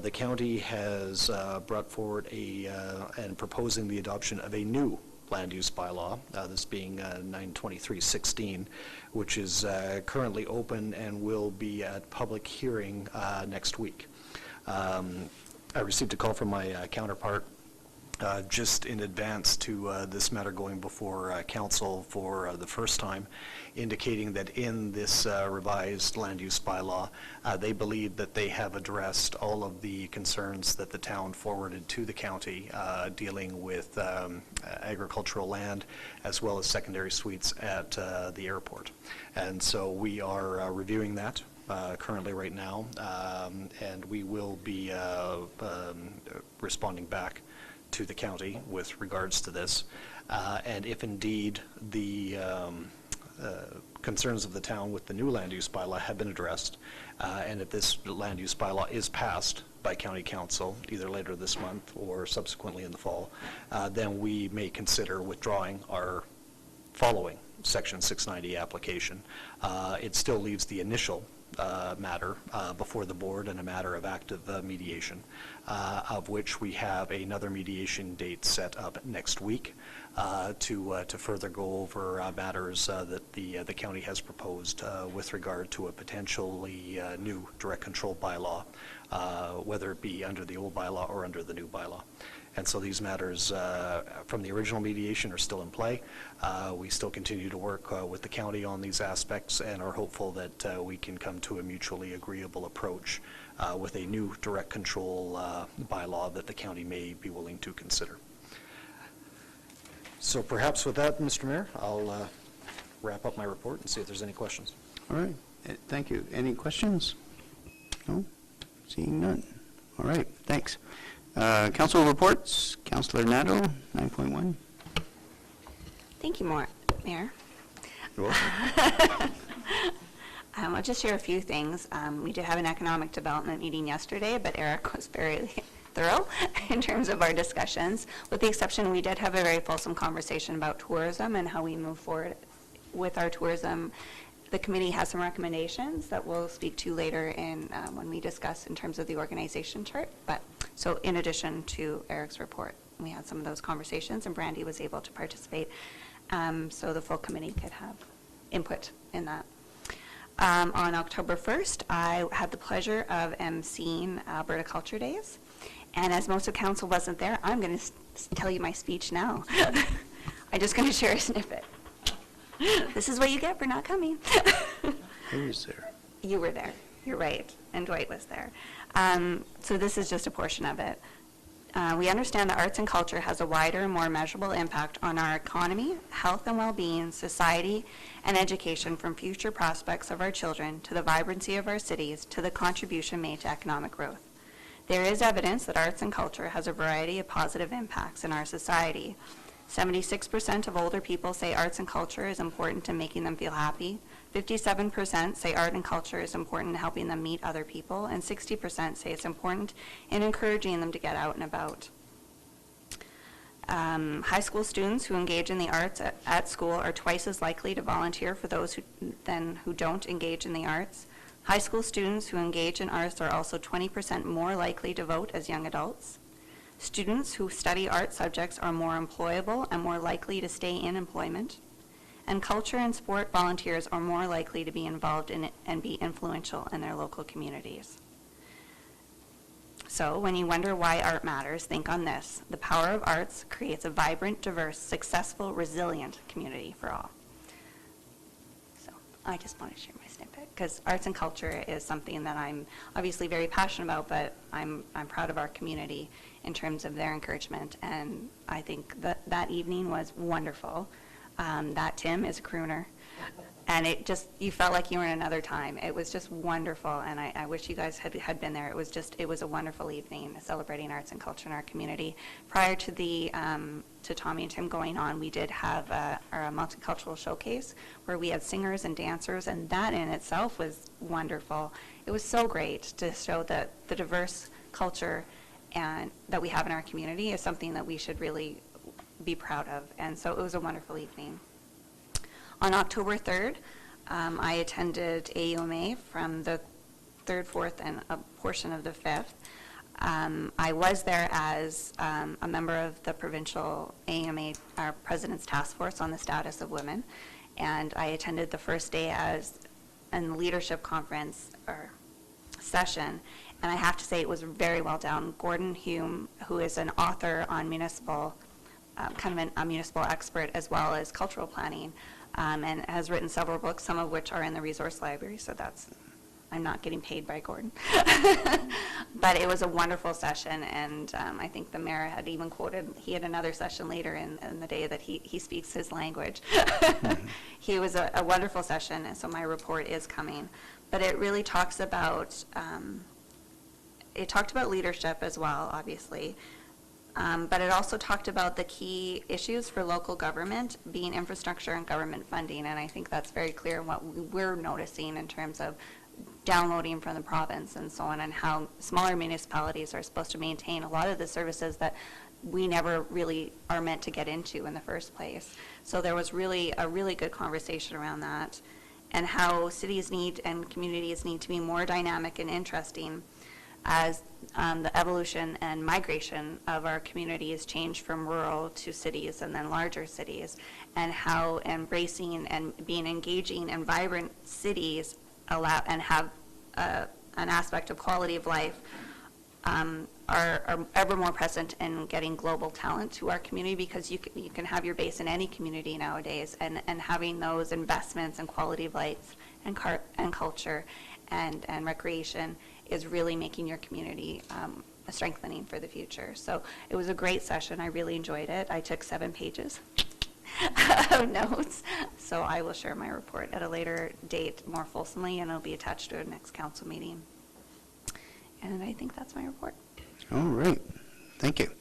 S12: the county has brought forward and proposing the adoption of a new land use bylaw, this being 92316, which is currently open and will be at public hearing next week. I received a call from my counterpart just in advance to this matter going before council for the first time, indicating that in this revised land use bylaw, they believe that they have addressed all of the concerns that the town forwarded to the county dealing with agricultural land as well as secondary suites at the airport. And so we are reviewing that currently right now, and we will be responding back to the county with regards to this. And if indeed the concerns of the town with the new land use bylaw have been addressed, and if this land use bylaw is passed by county council either later this month or subsequently in the fall, then we may consider withdrawing our following Section 690 application. It still leaves the initial matter before the board and a matter of active mediation, of which we have another mediation date set up next week to further go over matters that the county has proposed with regard to a potentially new direct control bylaw, whether it be under the old bylaw or under the new bylaw. And so these matters from the original mediation are still in play. We still continue to work with the county on these aspects and are hopeful that we can come to a mutually agreeable approach with a new direct control bylaw that the county may be willing to consider. So perhaps with that, Mr. Mayor, I'll wrap up my report and see if there's any questions.
S1: All right. Thank you. Any questions? No? Seeing none. All right. Thanks. Council reports. Councillor Nadeau, 9.1.
S5: Thank you, Mayor.
S1: You're welcome.
S5: I'll just share a few things. We did have an economic development meeting yesterday, but Eric was very thorough in terms of our discussions. With the exception, we did have a very fulsome conversation about tourism and how we move forward with our tourism. The committee has some recommendations that we'll speak to later in when we discuss in terms of the organization chart. But so in addition to Eric's report, we had some of those conversations, and Brandy was able to participate, so the full committee could have input in that. On October 1st, I had the pleasure of emceeing Alberta Culture Days. And as most of council wasn't there, I'm going to tell you my speech now. I'm just going to share a snippet. This is what you get for not coming.
S1: Who was there?
S5: You were there. You're right. And Dwight was there. So this is just a portion of it. We understand that arts and culture has a wider and more measurable impact on our economy, health and well-being, society, and education, from future prospects of our children to the vibrancy of our cities to the contribution made to economic growth. There is evidence that arts and culture has a variety of positive impacts in our society. 76% of older people say arts and culture is important to making them feel happy. 57% say art and culture is important in helping them meet other people, and 60% say it's important in encouraging them to get out and about. High school students who engage in the arts at school are twice as likely to volunteer for those who don't engage in the arts. High school students who engage in arts are also 20% more likely to vote as young adults. Students who study art subjects are more employable and more likely to stay in employment. And culture and sport volunteers are more likely to be involved in it and be influential in their local communities. So when you wonder why art matters, think on this. The power of arts creates a vibrant, diverse, successful, resilient community for all. So I just want to share my snippet, because arts and culture is something that I'm obviously very passionate about, but I'm proud of our community in terms of their encouragement, and I think that evening was wonderful. That Tim is a crooner, and you felt like you were in another time. It was just wonderful, and I wish you guys had been there. It was a wonderful evening celebrating arts and culture in our community. Prior to to Tommy and Tim going on, we did have our multicultural showcase where we had singers and dancers, and that in itself was wonderful. It was so great to show that the diverse culture and that we have in our community is something that we should really be proud of, and so it was a wonderful evening. On October 3rd, I attended AUMA from the 3rd, 4th, and a portion of the 5th. I was there as a member of the provincial AUMA, our President's Task Force on the Status of Women, and I attended the first day as in the leadership conference or session, and I have to say it was very well done. Gordon Hume, who is an author on municipal, a municipal expert as well as cultural planning, and has written several books, some of which are in the resource library, so I'm not getting paid by Gordon. But it was a wonderful session, and I think the mayor had even quoted, he had another session later in the day that he speaks his language. He was a wonderful session, and so my report is coming. But it really talks about, it talked about leadership as well, obviously. But it also talked about the key issues for local government being infrastructure and government funding, and I think that's very clear in what we're noticing in terms of downloading from the province and so on, and how smaller municipalities are supposed to maintain a lot of the services that we never really are meant to get into in the first place. So there was really a really good conversation around that, and how cities need and communities need to be more dynamic and interesting as the evolution and migration of our communities change from rural to cities and then larger cities, and how embracing and being engaging and vibrant cities allow and have an aspect of quality of life are ever more present in getting global talent to our community, because you can have your base in any community nowadays, and having those investments in quality of life and culture and recreation is really making your community strengthening for the future. So it was a great session. I really enjoyed it. I took 7 pages of notes, so I will share my report at a later date more fulsomely, and it'll be attached to our next council meeting. And I think that's my report.
S1: All right. Thank you.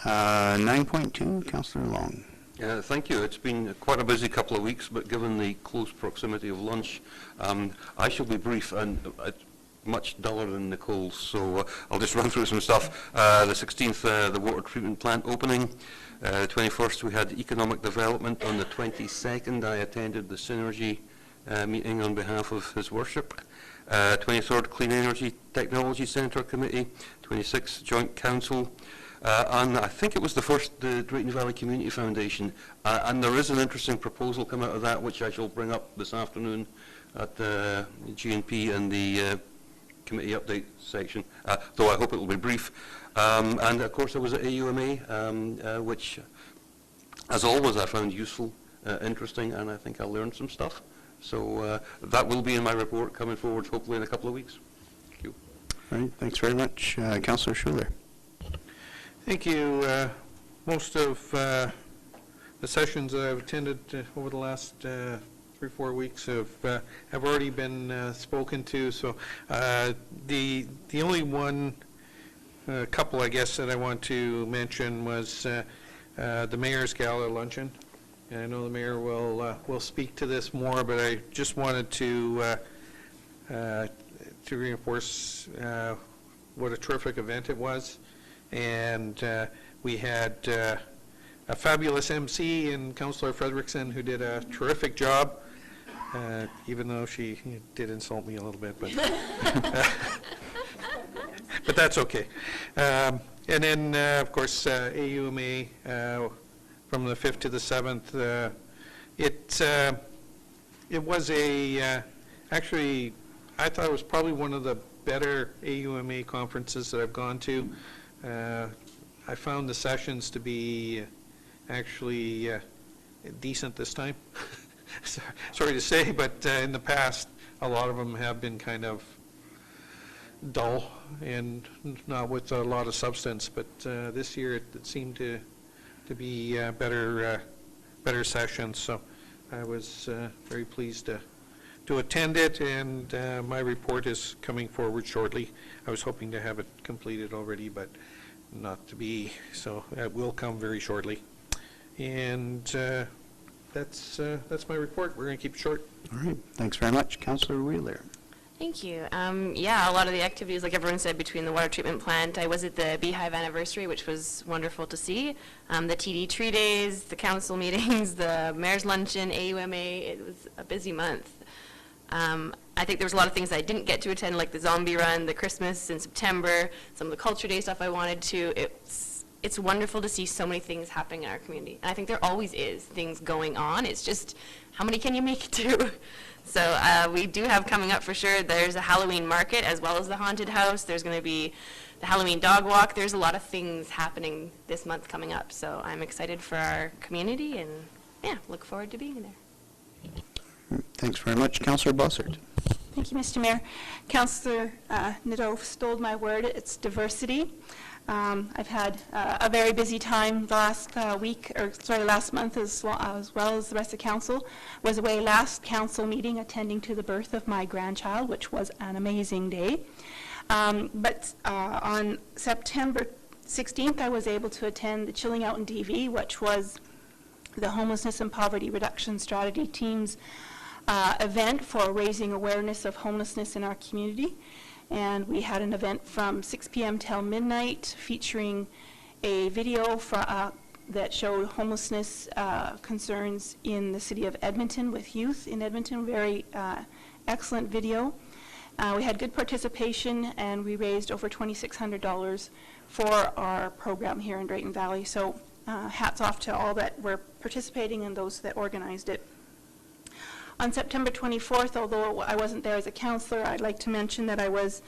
S1: 9.2, Councillor Long.
S3: Thank you. It's been quite a busy couple of weeks, but given the close proximity of lunch, I shall be brief and much duller than Nicole, so I'll just run through some stuff. The 16th, the water treatment plant opening. The 21st, we had economic development. On the 22nd, I attended the Synergy meeting on behalf of His Worship. 23rd, Clean Energy Technology Centre Committee. 26th, Joint Council. And I think it was the first, the Drayton Valley Community Foundation. And there is an interesting proposal come out of that, which I shall bring up this afternoon at the G&P and the committee update section, though I hope it will be brief. And of course, I was at AUMA, which, as always, I found useful, interesting, and I think I learned some stuff. So that will be in my report coming forward, hopefully in a couple of weeks. Thank you.
S1: All right, thanks very much. Councillor Schuler.
S2: Thank you. Most of the sessions that I've attended over the last 3-4 weeks have already been spoken to. So the only one couple, I guess, that I want to mention was the Mayor's Gala Luncheon. And I know the Mayor will speak to this more, but I just wanted to reinforce what a terrific event it was. And we had a fabulous MC in Councillor Frederickson, who did a terrific job, even though she did insult me a little bit, but but that's okay. And then, of course, AUMA from the 5th to the 7th. It was actually, I thought it was probably one of the better AUMA conferences that I've gone to. I found the sessions to be actually decent this time. Sorry to say, but in the past, a lot of them have been kind of dull and not with a lot of substance. But this year, it seemed to be better sessions. So I was very pleased to attend it, and my report is coming forward shortly. I was hoping to have it completed already, but not to be, so it will come very shortly. And that's my report. We're going to keep it short.
S1: All right, thanks very much. Councillor Wheeler.
S11: Thank you. Yeah, a lot of the activities, like everyone said, between the water treatment plant. I was at the Beehive anniversary, which was wonderful to see. The TD Tree Days, the council meetings, the mayor's luncheon, AUMA. It was a busy month. I think there was a lot of things I didn't get to attend, like the zombie run, the Christmas in September, some of the Culture Day stuff I wanted to. It's wonderful to see so many things happening in our community. And I think there always is things going on. It's just, how many can you make it to? So we do have coming up for sure, there's a Halloween market as well as the haunted house. There's going to be the Halloween dog walk. There's a lot of things happening this month coming up. So I'm excited for our community and, yeah, look forward to being there.
S1: Thanks very much. Councillor Bossert.
S6: Thank you, Mr. Mayor. Councillor Nadeau stole my word. It's diversity. I've had a very busy time last last month as well as the rest of council. Was away last council meeting attending to the birth of my grandchild, which was an amazing day. But on September 16th, I was able to attend the Chilling Out in DV, which was the Homelessness and Poverty Reduction Strategy Team's event for raising awareness of homelessness in our community. And we had an event from 6 p.m. till midnight featuring a video that showed homelessness concerns in the city of Edmonton with youth in Edmonton. Very excellent video. We had good participation, and we raised over $2,600 for our program here in Drayton Valley. So hats off to all that were participating and those that organized it. On September 24th, although I wasn't there as a councillor, I'd like to mention that I was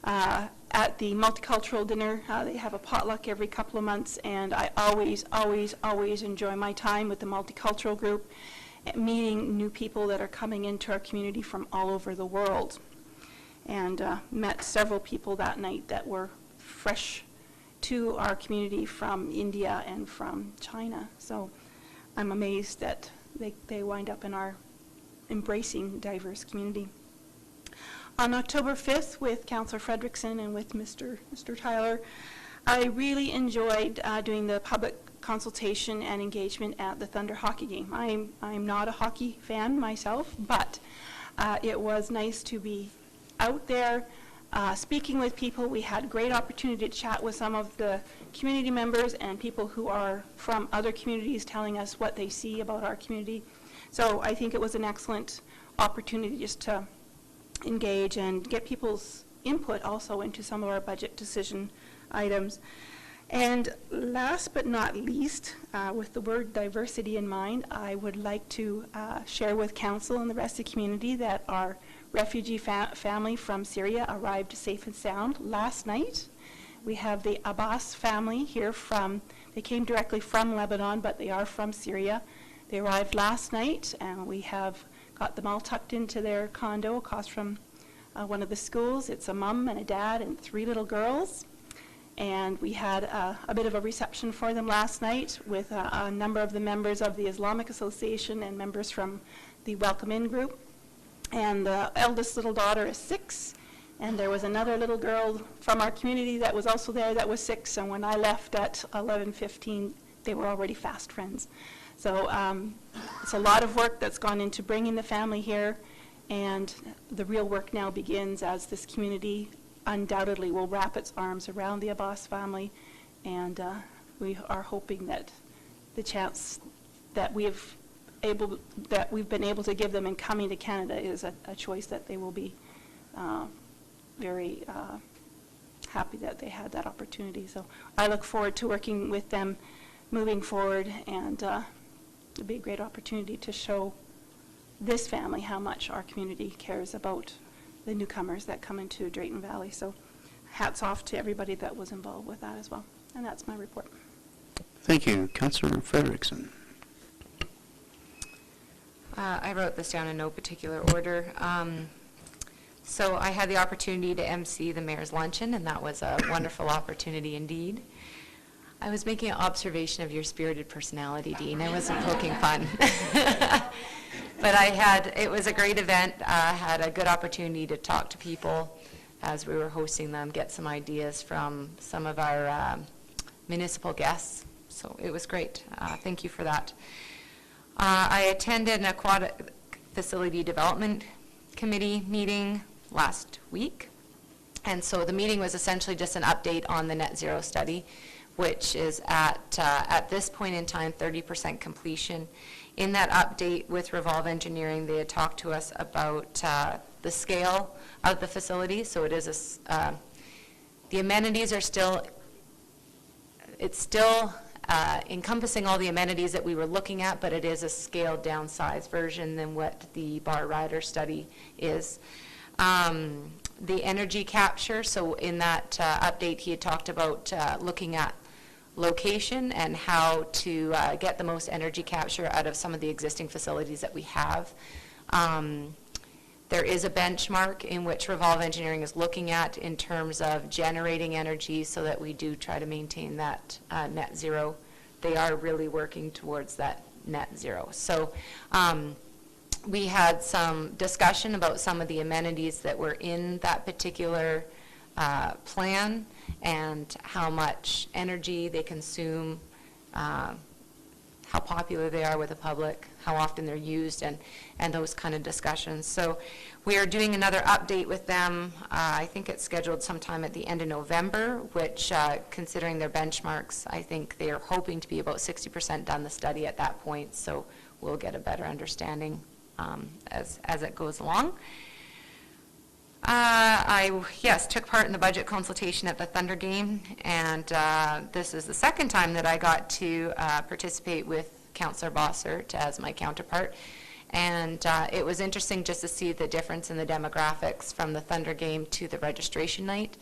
S6: at the multicultural dinner. They have a potluck every couple of months, and I always enjoy my time with the multicultural group, meeting new people that are coming into our community from all over the world. And met several people that night that were fresh to our community from India and from China. So I'm amazed that they wind up in our embracing diverse community. On October 5th, with Councillor Frederickson and with Mr. Tyler, I really enjoyed doing the public consultation and engagement at the Thunder hockey game. I'm not a hockey fan myself, but it was nice to be out there speaking with people. We had great opportunity to chat with some of the community members and people who are from other communities telling us what they see about our community. So I think it was an excellent opportunity just to engage and get people's input also into some of our budget decision items. And last but not least, with the word diversity in mind, I would like to share with council and the rest of the community that our refugee family from Syria arrived safe and sound last night. We have the Abbas family here they came directly from Lebanon, but they are from Syria. They arrived last night, and we have got them all tucked into their condo across from one of the schools. It's a mom and a dad and 3 little girls. And we had a bit of a reception for them last night with a number of the members of the Islamic Association and members from the Welcome In group. And the eldest little daughter is 6, and there was another little girl from our community that was also there that was 6, and when I left at 11:15, they were already fast friends. So it's a lot of work that's gone into bringing the family here, and the real work now begins as this community undoubtedly will wrap its arms around the Abbas family, and we are hoping that the chance that we've been able to give them in coming to Canada is a choice that they will be very happy that they had that opportunity. So I look forward to working with them moving forward, and it'll be a great opportunity to show this family how much our community cares about the newcomers that come into Drayton Valley. So hats off to everybody that was involved with that as well. And that's my report.
S1: Thank you. Councillor Frederickson.
S7: I wrote this down in no particular order. So I had the opportunity to MC the mayor's luncheon, and that was a wonderful opportunity indeed. I was making an observation of your spirited personality, Dean. I wasn't poking fun. But it was a great event. I had a good opportunity to talk to people as we were hosting them, get some ideas from some of our municipal guests. So it was great. Thank you for that. I attended an aquatic facility development committee meeting last week. And so the meeting was essentially just an update on the net zero study, which is at this point in time 30% completion. In that update with Revolve Engineering, they had talked to us about the scale of the facility. So it is the amenities are still, it's still encompassing all the amenities that we were looking at, but it is a scaled down size version than what the Bar Rider study is. The energy capture, so in that update he had talked about looking at location and how to get the most energy capture out of some of the existing facilities that we have. There is a benchmark in which Revolve Engineering is looking at in terms of generating energy so that we do try to maintain that net zero. They are really working towards that net zero. So we had some discussion about some of the amenities that were in that particular plan and how much energy they consume, how popular they are with the public, how often they're used, and those kind of discussions. So we are doing another update with them. I think it's scheduled sometime at the end of November, which, considering their benchmarks, I think they are hoping to be about 60% done the study at that point, so we'll get a better understanding as it goes along. Yes, took part in the budget consultation at the Thunder game, and this is the second time that I got to participate with Councillor Bossert as my counterpart. And it was interesting just to see the difference in the demographics from the Thunder game to the registration night,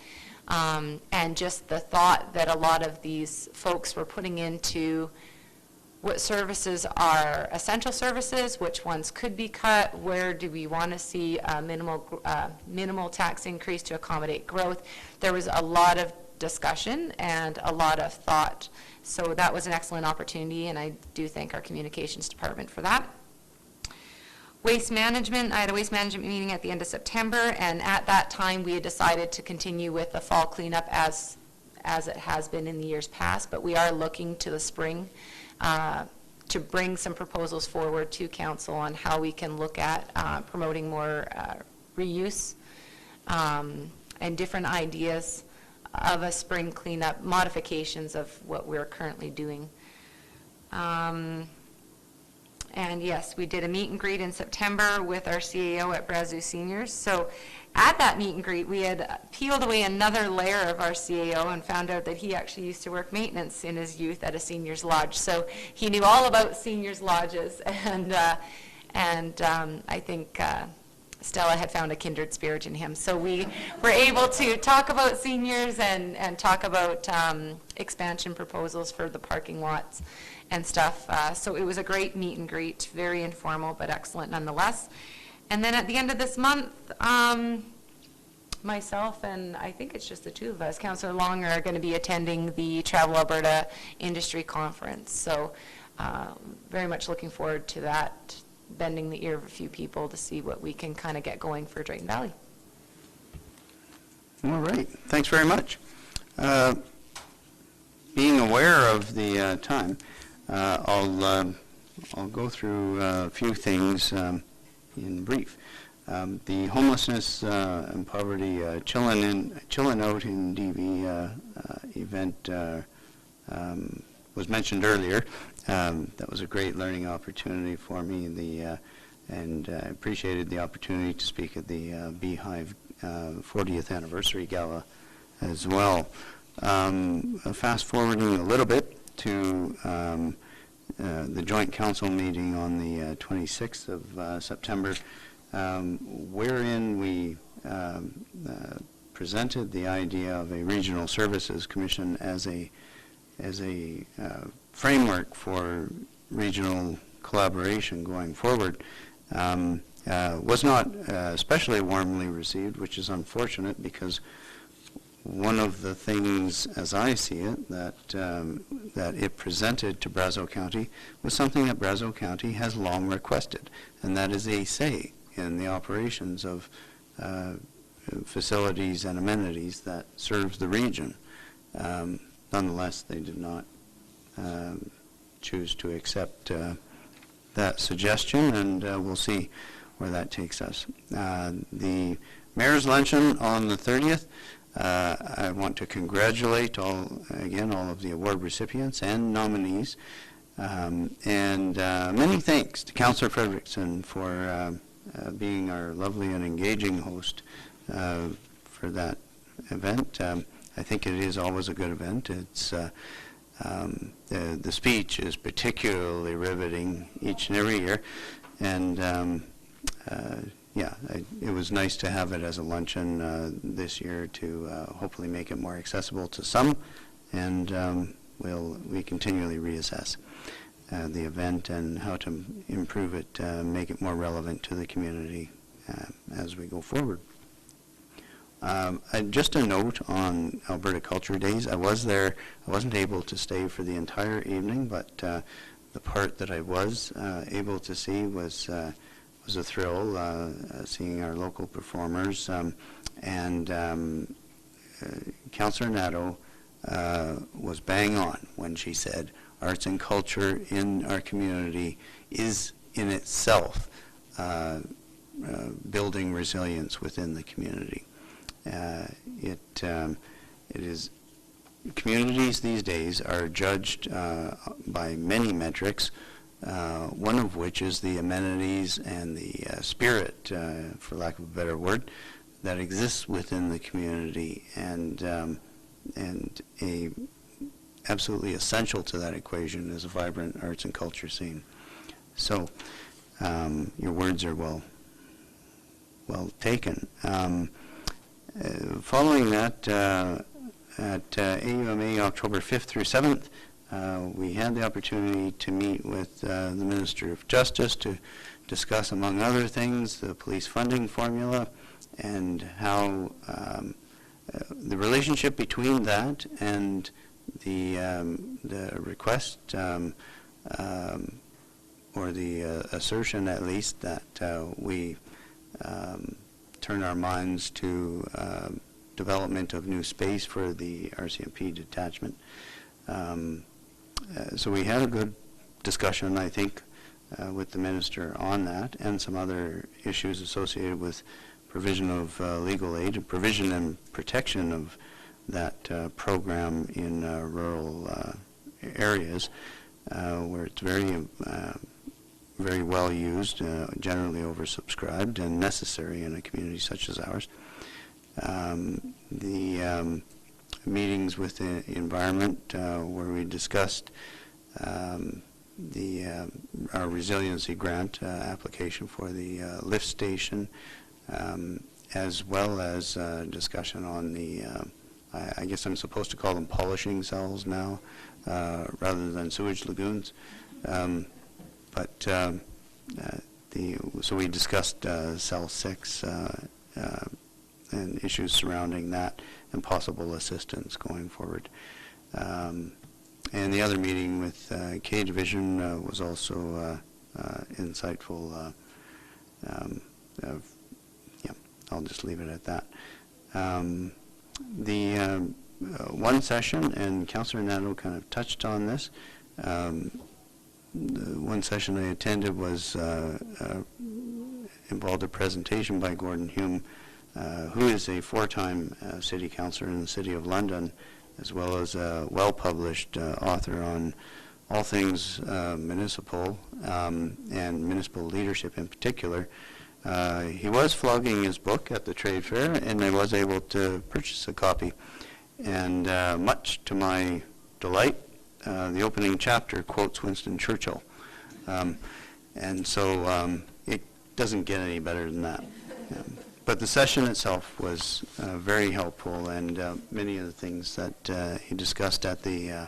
S7: and just the thought that a lot of these folks were putting into what services are essential services, which ones could be cut, where do we want to see a minimal tax increase to accommodate growth. There was a lot of discussion and a lot of thought. So that was an excellent opportunity, and I do thank our communications department for that. Waste management, I had a waste management meeting at the end of September, and at that time we had decided to continue with the fall cleanup as it has been in the years past, but we are looking to the spring to bring some proposals forward to council on how we can look at promoting more reuse and different ideas of a spring cleanup, modifications of what we're currently doing. And yes, we did a meet and greet in September with our CAO at Brazeau Seniors. So at that meet and greet, we had peeled away another layer of our CAO and found out that he actually used to work maintenance in his youth at a seniors lodge. So he knew all about seniors lodges, and I think Stella had found a kindred spirit in him. So we were able to talk about seniors and talk about expansion proposals for the parking lots and stuff. So it was a great meet and greet, very informal but excellent nonetheless. And then at the end of this month, myself and I think it's just the two of us, Councillor Long, are going to be attending the Travel Alberta Industry Conference. So very much looking forward to that, bending the ear of a few people to see what we can kind of get going for Drayton Valley.
S1: All right, thanks very much. Being aware of the time, I'll go through a few things in brief. The homelessness and poverty chillin' out in DV event was mentioned earlier, That was a great learning opportunity for me, and I appreciated the opportunity to speak at the Beehive 40th Anniversary Gala as well. Fast forwarding a little bit to the Joint Council meeting on the 26th of September, wherein we presented the idea of a Regional Services Commission as a framework for regional collaboration going forward. Was not especially warmly received, which is unfortunate, because one of the things, as I see it, that it presented to Brazeau County was something that Brazeau County has long requested, and that is a say in the operations of facilities and amenities that serves the region. Nonetheless, they did not choose to accept that suggestion, and we'll see where that takes us. The Mayor's Luncheon on the 30th, I want to congratulate all of the award recipients and nominees, and many thanks to Councillor Frederickson for being our lovely and engaging host for that event. I think it is always a good event. It's the speech is particularly riveting each and every year, and it was nice to have it as a luncheon this year to hopefully make it more accessible to some, and we continually reassess the event and how to improve it, make it more relevant to the community as we go forward. Just a note on Alberta Culture Days. I was there. I wasn't able to stay for the entire evening, but the part that I was able to see was a thrill, seeing our local performers. And Councillor Nadeau was bang on when she said arts and culture in our community is in itself building resilience within the community. It is, communities these days are judged by many metrics, one of which is the amenities and the spirit, for lack of a better word, that exists within the community, and absolutely essential to that equation is a vibrant arts and culture scene. So your words are well taken. Following that, at AUMA October 5th through 7th, we had the opportunity to meet with the Minister of Justice to discuss, among other things, the police funding formula and how the relationship between that and the request or the assertion, at least, that we turn our minds to development of new space for the RCMP detachment. So we had a good discussion, I think, with the Minister on that, and some other issues associated with provision of legal aid, and provision and protection of that program in rural areas, where it's very well used, generally oversubscribed, and necessary in a community such as ours. The meetings with the environment, where we discussed our resiliency grant application for the lift station, as well as discussion on the, I guess I'm supposed to call them polishing cells now, rather than sewage lagoons. So we discussed Cell 6 and issues surrounding that and possible assistance going forward. And the other meeting with K Division was also insightful. I'll just leave it at that. The one session, and Councillor Nadeau kind of touched on this, the one session I attended was involved a presentation by Gordon Hume, who is a four-time city councillor in the City of London, as well as a well-published author on all things municipal, and municipal leadership in particular. He was flogging his book at the trade fair, and I was able to purchase a copy. And much to my delight, the opening chapter quotes Winston Churchill. And so it doesn't get any better than that. But the session itself was very helpful, and many of the things that he discussed at the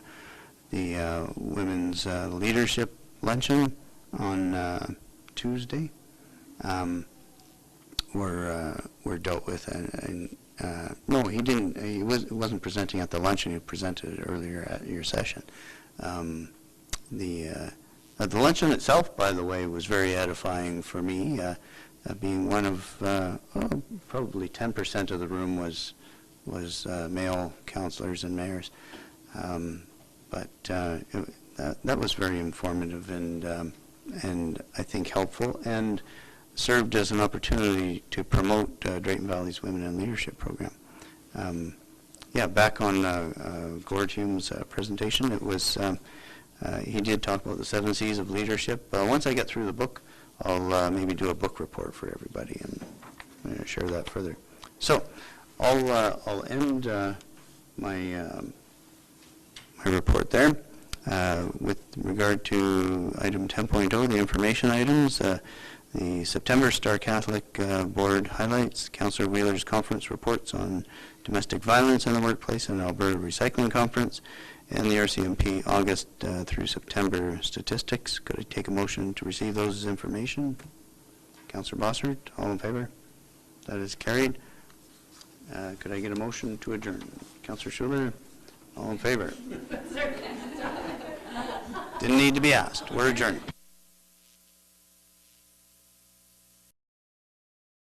S1: Women's Leadership Luncheon on Tuesday were dealt with. And no, he didn't. He wasn't presenting at the luncheon. He presented earlier at your session. The luncheon itself, by the way, was very edifying for me. Being one of probably 10% of the room was male councillors and mayors, but that was very informative and I think helpful, and served as an opportunity to promote Drayton Valley's Women in Leadership program. Back on Gord Hume's presentation, it was he did talk about the 7 C's of leadership. Once I get through the book, I'll maybe do a book report for everybody and share that further. So I'll end my report there. With regard to item 10.0, the information items, the September Star Catholic Board highlights, Councillor Wheeler's conference reports on domestic violence in the workplace and Alberta Recycling Conference, and the RCMP August through September statistics. Could I take a motion to receive those as information? Councillor Bossert, all in favor? That is carried. Could I get a motion to adjourn? Councillor Schuler, all in favor? Didn't need to be asked. We're adjourned.